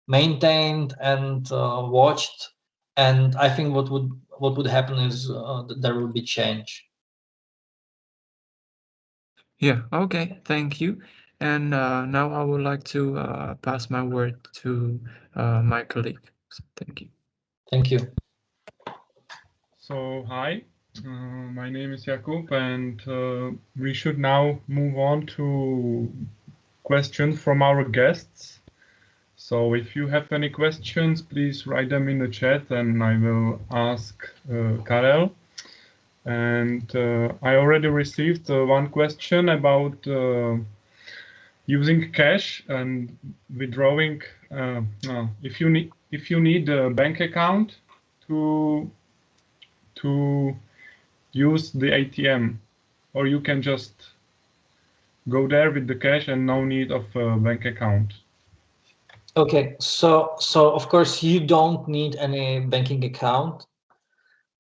maintained and watched. And I think what would happen is that there will be change. yeah, okay, thank you. And now I would like to pass my word to my colleague. So, thank you. Thank you. So, hi, my name is Jakub, and we should now move on to questions from our guests. So if you have any questions, please write them in the chat and I will ask Karel. And I already received one question about using cash and withdrawing. If you need a bank account to use the ATM, or you can just go there with the cash and no need of a bank account. Okay, so of course you don't need any banking account.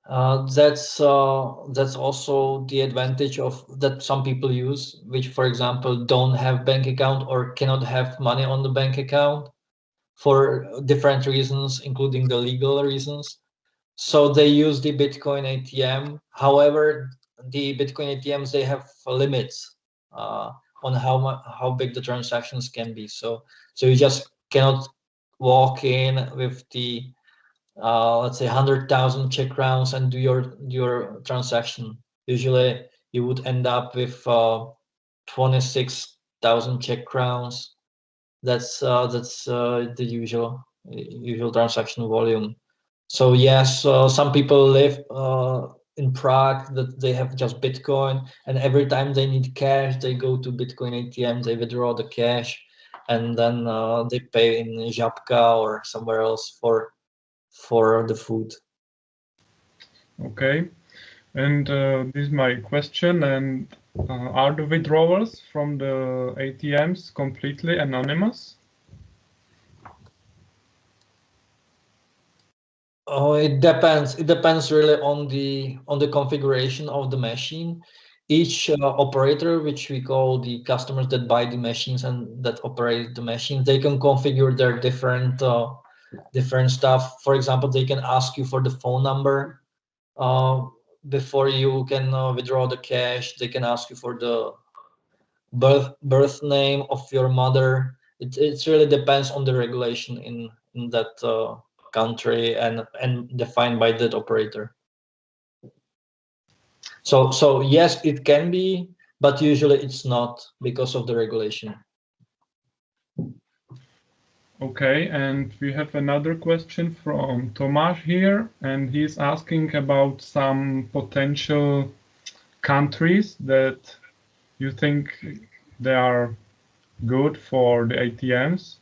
That's also the advantage of that some people use, which for example don't have bank account or cannot have money on the bank account for different reasons, including the legal reasons. So they use the Bitcoin ATM. However, the Bitcoin ATMs, they have limits on how big the transactions can be. So you just cannot walk in with the let's say 100,000 Czech crowns and do your transaction. Usually you would end up with 26,000 Czech crowns. That's the usual transaction volume. So yes, some people live in Prague that they have just Bitcoin, and every time they need cash, they go to Bitcoin ATM, they withdraw the cash, and then they pay in Žabka or somewhere else for the food. Okay, and this is my question. And are the withdrawals from the ATMs completely anonymous? Oh, it depends. It depends really on the configuration of the machine. Each operator, which we call the customers that buy the machines and that operate the machines, they can configure their different stuff. For example, they can ask you for the phone number before you can withdraw the cash. They can ask you for the birth name of your mother. It really depends on the regulation in that country and defined by that operator. So yes, it can be, but usually it's not because of the regulation. Okay, and we have another question from Tomáš here, and he's asking about some potential countries that you think they are good for the ATMs.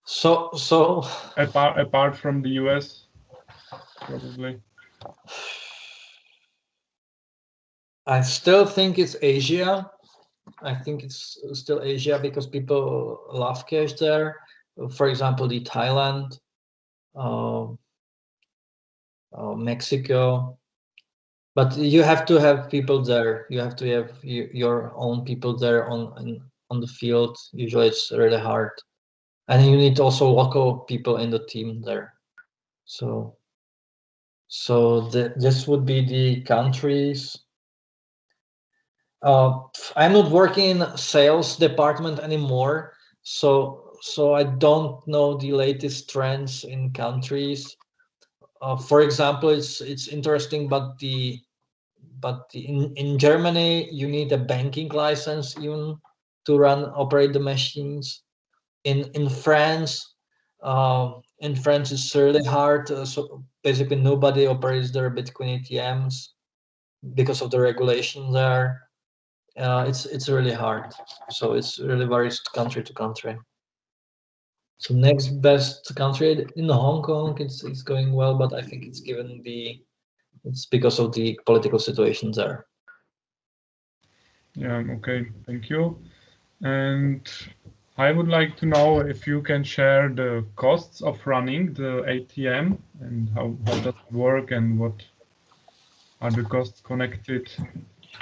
So apart from the US, probably. I still think it's Asia. I think it's still Asia because people love cash there. For example, the Thailand, Mexico. But you have to have people there. You have to have your own people there on the field. Usually, it's really hard, and you need also local people in the team there. So this would be the countries. I'm not working in sales department anymore, so I don't know the latest trends in countries. For example, it's interesting, but in Germany you need a banking license even to operate the machines. In France, it's really hard. So basically, nobody operates their Bitcoin ATMs because of the regulation there. It's really hard. So it's really varies country to country. So next best country in Hong Kong, it's going well, but I think it's because of the political situation there. Yeah, okay, thank you. And I would like to know if you can share the costs of running the ATM and how does it work and what are the costs connected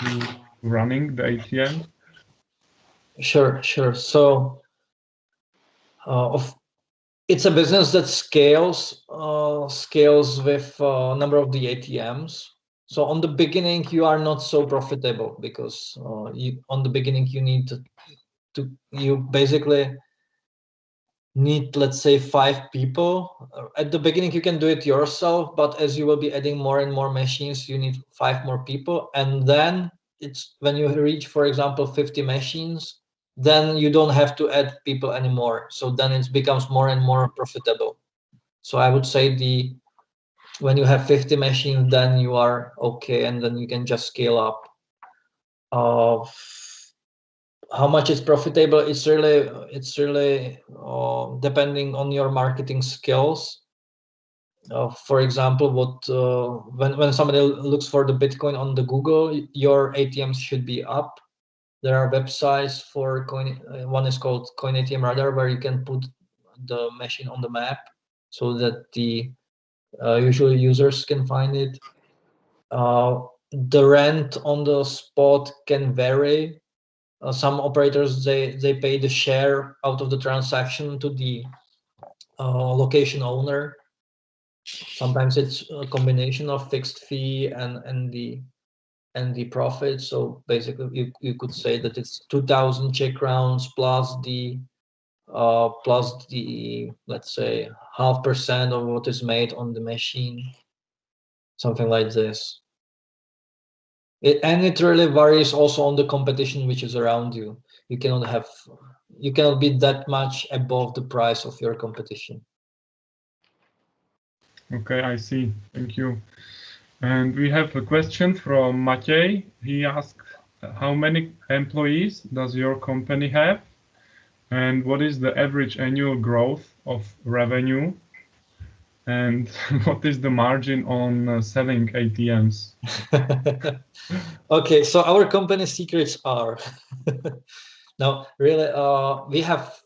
to running the ATM? Sure. So it's a business that scales with number of the ATMs. So on the beginning, you are not so profitable because on the beginning you need you basically need, let's say, 5 people. At the beginning, you can do it yourself, but as you will be adding more and more machines, you need 5 more people. And then it's when you reach, for example, 50 machines, then you don't have to add people anymore. So then it becomes more and more profitable. So I would say when you have 50 machines, then you are okay, and then you can just scale up. How much is profitable? It's really depending on your marketing skills. For example, when somebody looks for the Bitcoin on the Google, your ATMs should be up. There are websites for coin. One is called Coin ATM Radar, where you can put the machine on the map so that the usual users can find it. The rent on the spot can vary. Some operators they pay the share out of the transaction to the location owner. Sometimes it's a combination of fixed fee and the profit. So basically, you could say that it's 2,000 Czech crowns plus the let's say 0.5% of what is made on the machine, something like this. It really varies also on the competition which is around you. You cannot be that much above the price of your competition. Okay, I see. Thank you. And we have a question from Maciej. He asked, how many employees does your company have? And what is the average annual growth of revenue? And what is the margin on selling ATMs? Okay, so our company secrets are no, really, we have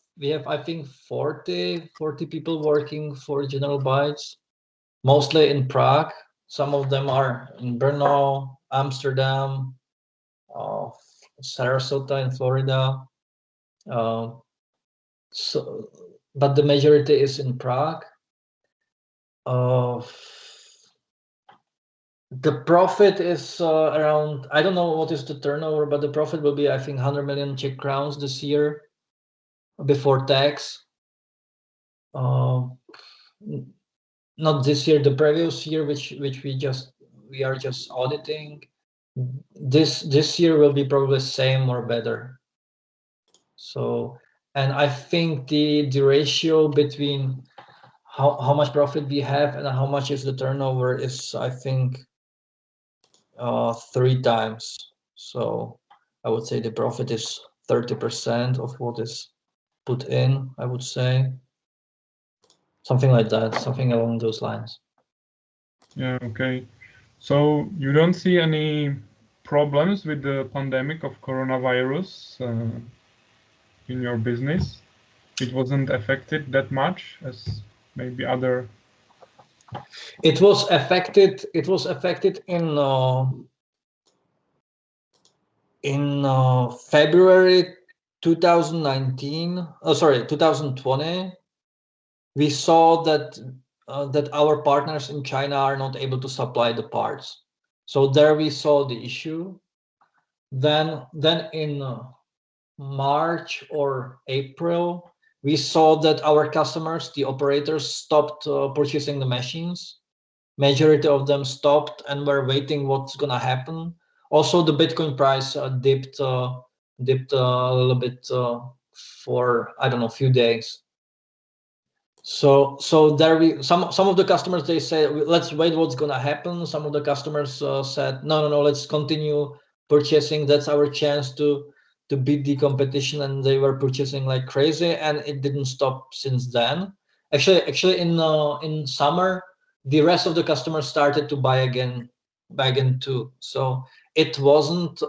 I think 40 people working for General Bytes, mostly in Prague. Some of them are in Brno, Amsterdam, Sarasota in Florida. But the majority is in Prague. The profit is around, I don't know what is the turnover, but the profit will be, I think, 100 million Czech crowns this year before tax. Not this year, the previous year, which we are just auditing. This year will be probably same or better. So, and I think the ratio between how much profit we have and how much is the turnover is, I think, 3 times. So I would say the profit is 30% of what is put in, I would say. Something like that, something along those lines. Yeah, okay. So you don't see any problems with the pandemic of coronavirus in your business? It wasn't affected that much as maybe other. It was affected in February 2019. Oh, sorry, 2020. We saw that that our partners in China are not able to supply the parts. So there we saw the issue. Then in March or April, we saw that our customers, the operators, stopped purchasing the machines. Majority of them stopped and were waiting what's gonna happen. Also, the Bitcoin price dipped a little bit for, I don't know, a few days. So there some of the customers, they say, let's wait what's gonna happen. Some of the customers said, no, let's continue purchasing. That's our chance to beat the competition, and they were purchasing like crazy, and it didn't stop since then. Actually in summer, the rest of the customers started to buy again too. So it wasn't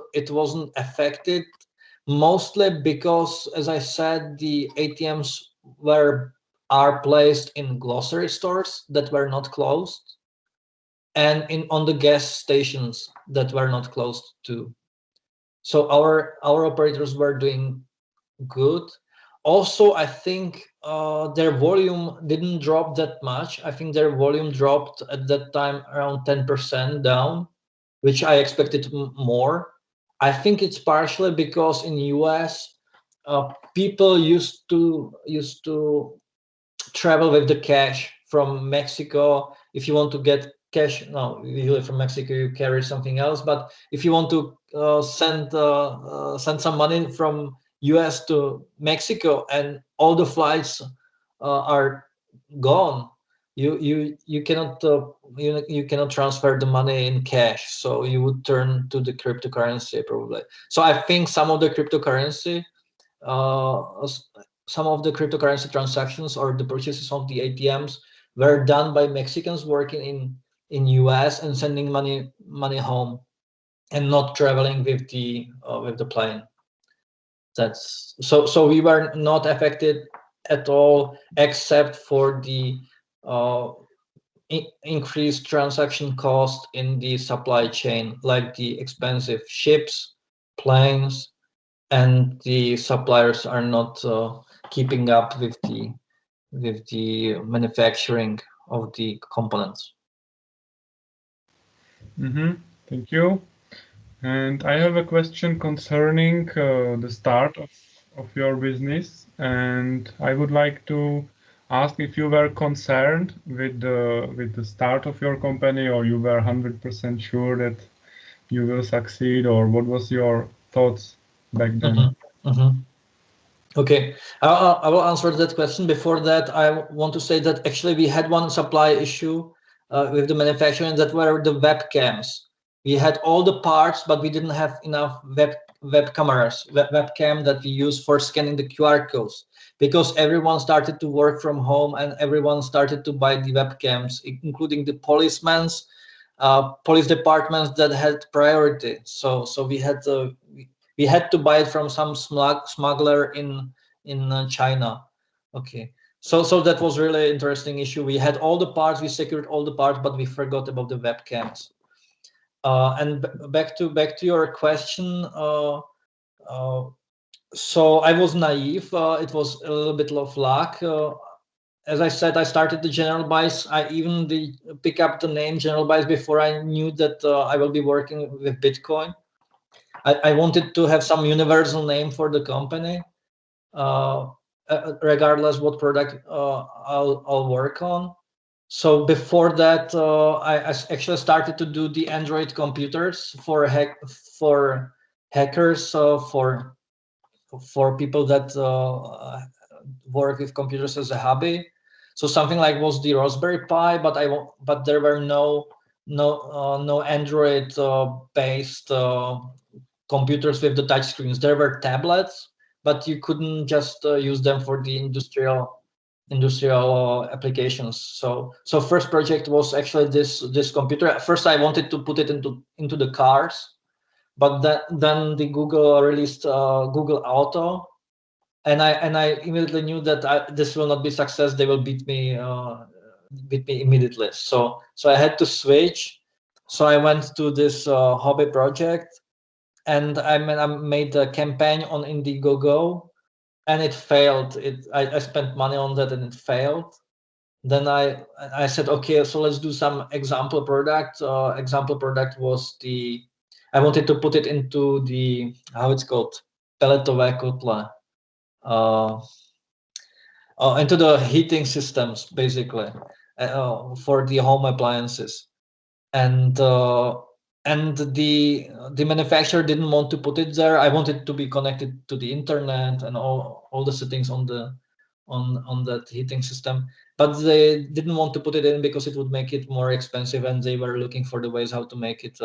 affected, mostly because, as I said, the ATMs are placed in grocery stores that were not closed, and on the gas stations that were not closed too. So our operators were doing good. Also, I think their volume didn't drop that much. I think their volume dropped at that time around 10% down, which I expected more. I think it's partially because in US, people used to travel with the cash from Mexico. If you want to get cash, no, usually from Mexico you carry something else. But if you want to send some money from US to Mexico and all the flights are gone, you cannot you cannot transfer the money in cash. So you would turn to the cryptocurrency probably. So I think some of the cryptocurrency transactions or the purchases of the ATMs were done by Mexicans working in US and sending money home and not traveling with the plane. That's so we were not affected at all, except for the increased transaction cost in the supply chain, like the expensive ships, planes, and the suppliers are not keeping up with the manufacturing of the components. Thank you. And I have a question concerning the start of your business, and I would like to ask if you were concerned with the start of your company, or you were 100% sure that you will succeed, or what was your thoughts back then? Okay, I will answer that question. Before that, I want to say that actually we had one supply issue with the manufacturing, that were the webcams. We had all the parts, but we didn't have enough webcam that we use for scanning the QR codes, because everyone started to work from home and everyone started to buy the webcams, including the police departments that had priority. So we had to buy it from some smuggler in China. Okay, so that was really interesting issue. We had all the parts, we secured all the parts, but we forgot about the webcams. And back to your question. So I was naive. It was a little bit of luck. As I said, I started the General Bytes. I even pick up the name General Bytes before I knew that I will be working with Bitcoin. I wanted to have some universal name for the company. regardless what product I'll work on. So before that, I actually started to do the Android computers for hackers, for people that work with computers as a hobby. So something like was the Raspberry Pi, but there were no Android based computers with the touch screens. There were tablets, but you couldn't just use them for the industrial applications. So first project was actually this computer. At first I wanted to put it into the cars, but then the Google released Google Auto, and I immediately knew that this will not be success. They will beat me immediately. So I had to switch. So I went to this hobby project, and I made a campaign on Indiegogo, and it failed. I spent money on that, and it failed. Then I said, okay, so let's do some example product. Example product was I wanted to put it into the, how it's called, peletové kotle, into the heating systems, basically, for the home appliances. And the manufacturer didn't want to put it there. I wanted to be connected to the internet and all the settings on that heating system, but they didn't want to put it in because it would make it more expensive, and they were looking for the ways how to make it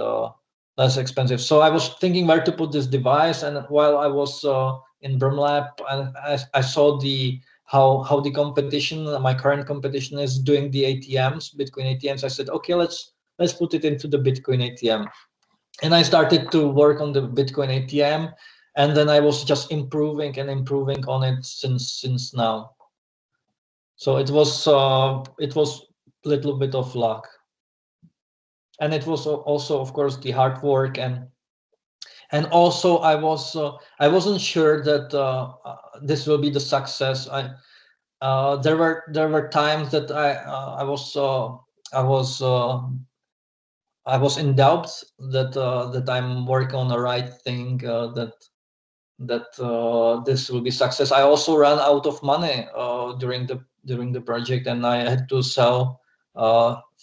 less expensive. So I was thinking where to put this device, and while I was in BRMLab, and I saw how the competition, my current competition, is doing the ATMs, Bitcoin ATMs. I said, okay, let's put it into the Bitcoin ATM. And I started to work on the Bitcoin ATM, and then I was just improving on it since now. So it was a little bit of luck, and it was also, of course, the hard work, and also I wasn't sure that this will be the success. There were times that I was in doubt that I'm working on the right thing, that this will be success. I also ran out of money during the project, and I had to sell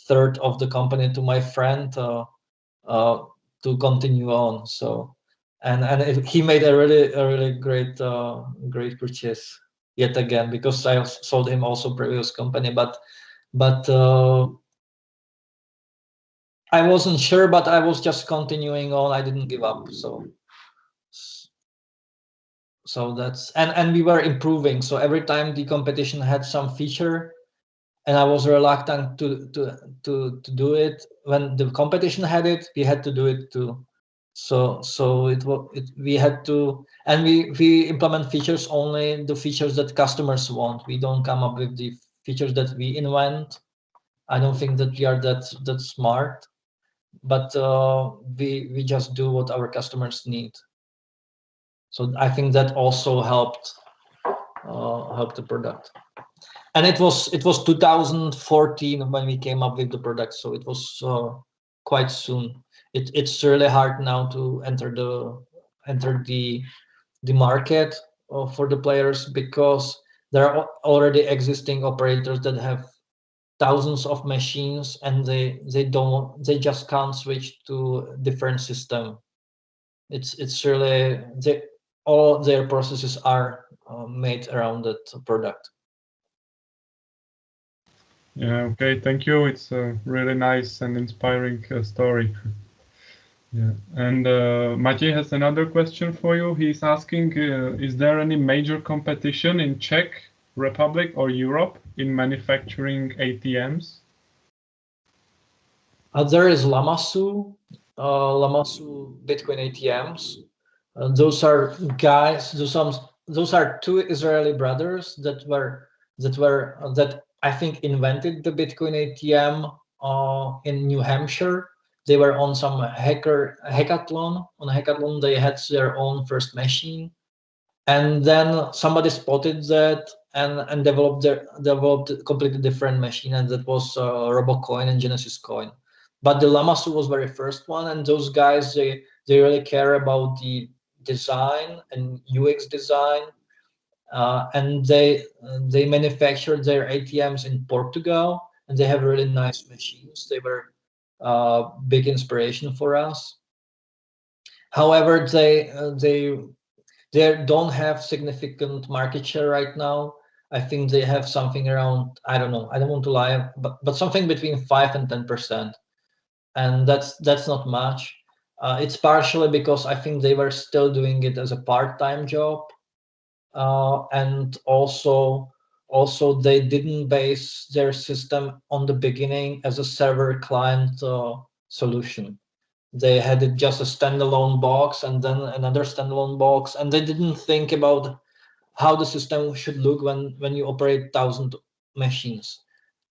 third of the company to my friend to continue on. So and he made a really great purchase yet again, because I sold him also previous company, but I wasn't sure, but I was just continuing on. I didn't give up. So that's, and we were improving. So every time the competition had some feature, and I was reluctant to do it. When the competition had it, we had to do it too. So we had to, and we implement features, only the features that customers want. We don't come up with the features that we invent. I don't think that we are that smart, but we just do what our customers need. So I think that also helped the product. And it was 2014 when we came up with the product, so it was quite soon. It's really hard now to enter the market for the players, because there are already existing operators that have thousands of machines, and they just can't switch to a different system. It's really all their processes are made around that product. Yeah, okay, thank you. It's a really nice and inspiring story. Yeah, and Maciej has another question for you. He's asking, is there any major competition in Czech Republic or Europe in manufacturing ATMs? There is Lamasu Bitcoin ATMs. Those are guys. Those are two Israeli brothers that I think invented the Bitcoin ATM in New Hampshire. They were on some hackathon. On a hackathon, they had their own first machine, and then somebody spotted that and developed a completely different machine, and that was RoboCoin and Genesis Coin. But the Lamasu was very first one, and those guys they really care about the design and UX design, and they manufactured their ATMs in Portugal, and they have really nice machines. They were big inspiration for us. However, they don't have significant market share right now. I think they have something around, I don't know, I don't want to lie, but something between 5 and 10%, and that's not much. It's partially because I think they were still doing it as a part-time job, and also they didn't base their system on the beginning as a server client solution. They had it just a standalone box and then another standalone box, and they didn't think about how the system should look when you operate 1,000 machines.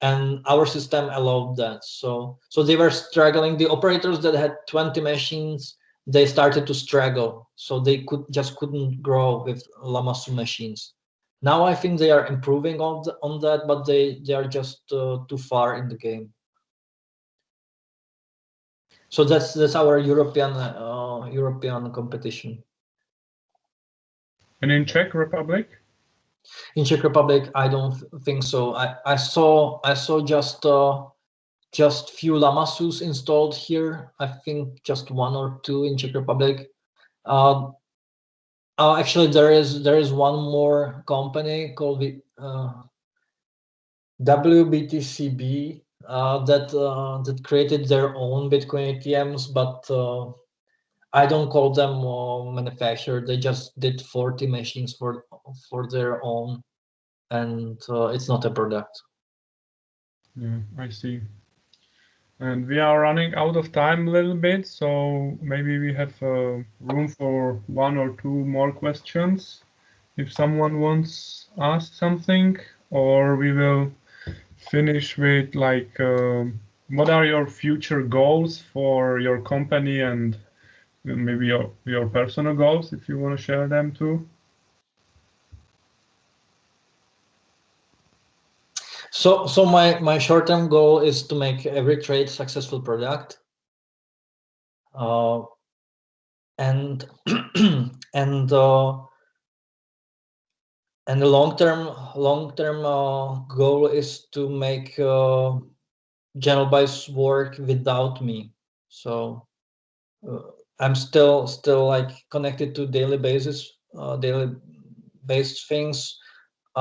And our system allowed that. So they were struggling. The operators that had 20 machines, they started to struggle. So they couldn't grow with Llama 2 machines. Now I think they are improving on that, but they are just too far in the game. So that's our European competition. And in Czech Republic? In Czech Republic, I don't think so. I saw just few Llama 2s installed here. I think just 1 or 2 in Czech Republic. Actually, there is one more company called WBTCB that created their own Bitcoin ATMs, but I don't call them manufacturer. They just did 40 machines for their own, and it's not a product. Yeah, I see. And we are running out of time a little bit, so maybe we have room for 1 or 2 more questions if someone wants to ask something, or we will finish with like what are your future goals for your company and maybe your personal goals if you want to share them too. So my short-term goal is to make every trade successful product, and and the long-term goal is to make General Bytes work without me. So I'm still like connected to daily based things. We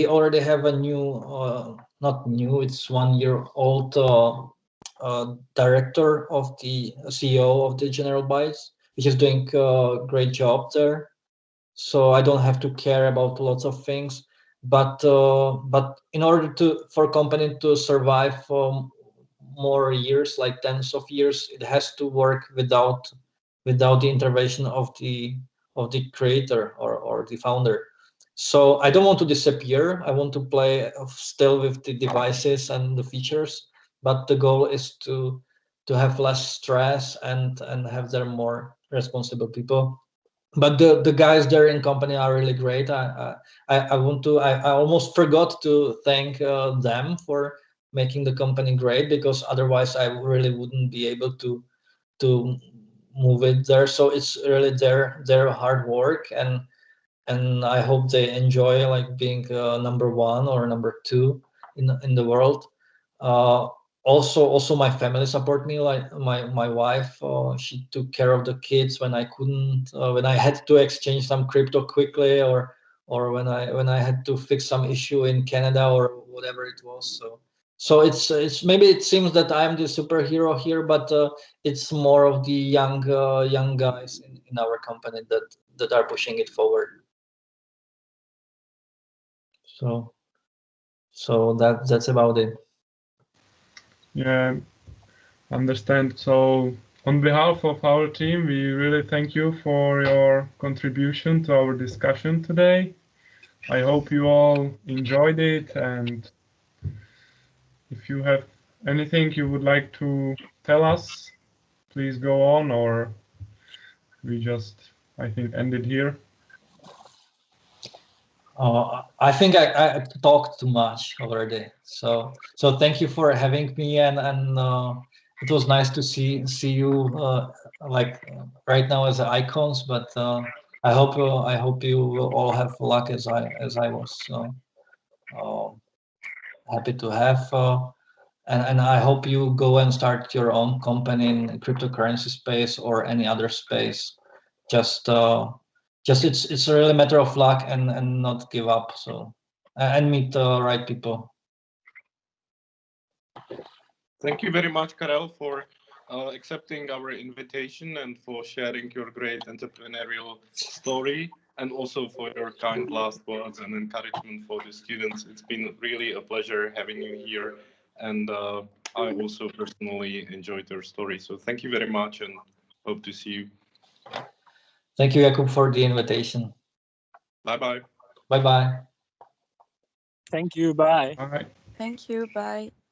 already have a new, not new, it's 1 year old director of the CEO of the General Bytes, which is doing a great job there. So I don't have to care about lots of things. But in order for company to survive for more years, like tens of years, it has to work without the intervention of the creator or the founder. So I don't want to disappear. I want to play still with the devices and the features, but the goal is to have less stress and have there more responsible people. But the guys there in company are really great. I almost forgot to thank them for making the company great, because otherwise I really wouldn't be able to move it there. So it's really their hard work, and I hope they enjoy like being number 1 or number 2 in the world. Also my family support me. Like my wife, she took care of the kids when I couldn't, when I had to exchange some crypto quickly, or when I had to fix some issue in Canada or whatever it was. So it's maybe it seems that I'm the superhero here, but it's more of the young guys in our company that are pushing it forward. So that's about it. Yeah, understand. So on behalf of our team, we really thank you for your contribution to our discussion today. I hope you all enjoyed it, and if you have anything you would like to tell us, please go on, or we just, I think, end it here. I think I talked too much already. So thank you for having me, and it was nice to see you like right now as icons. But I hope you will all have luck as I was. Happy to have, and I hope you go and start your own company in cryptocurrency space or any other space. Just it's really a matter of luck and not give up. So and meet the right people. Thank you very much, Karel, for accepting our invitation and for sharing your great entrepreneurial story, and also for your kind last words and encouragement for the students. It's been really a pleasure having you here, and I also personally enjoyed your story. So thank you very much, and hope to see you. Thank you, Jakub, for the invitation. Bye-bye. Bye-bye. Thank you. Bye. Bye. Thank you. Bye.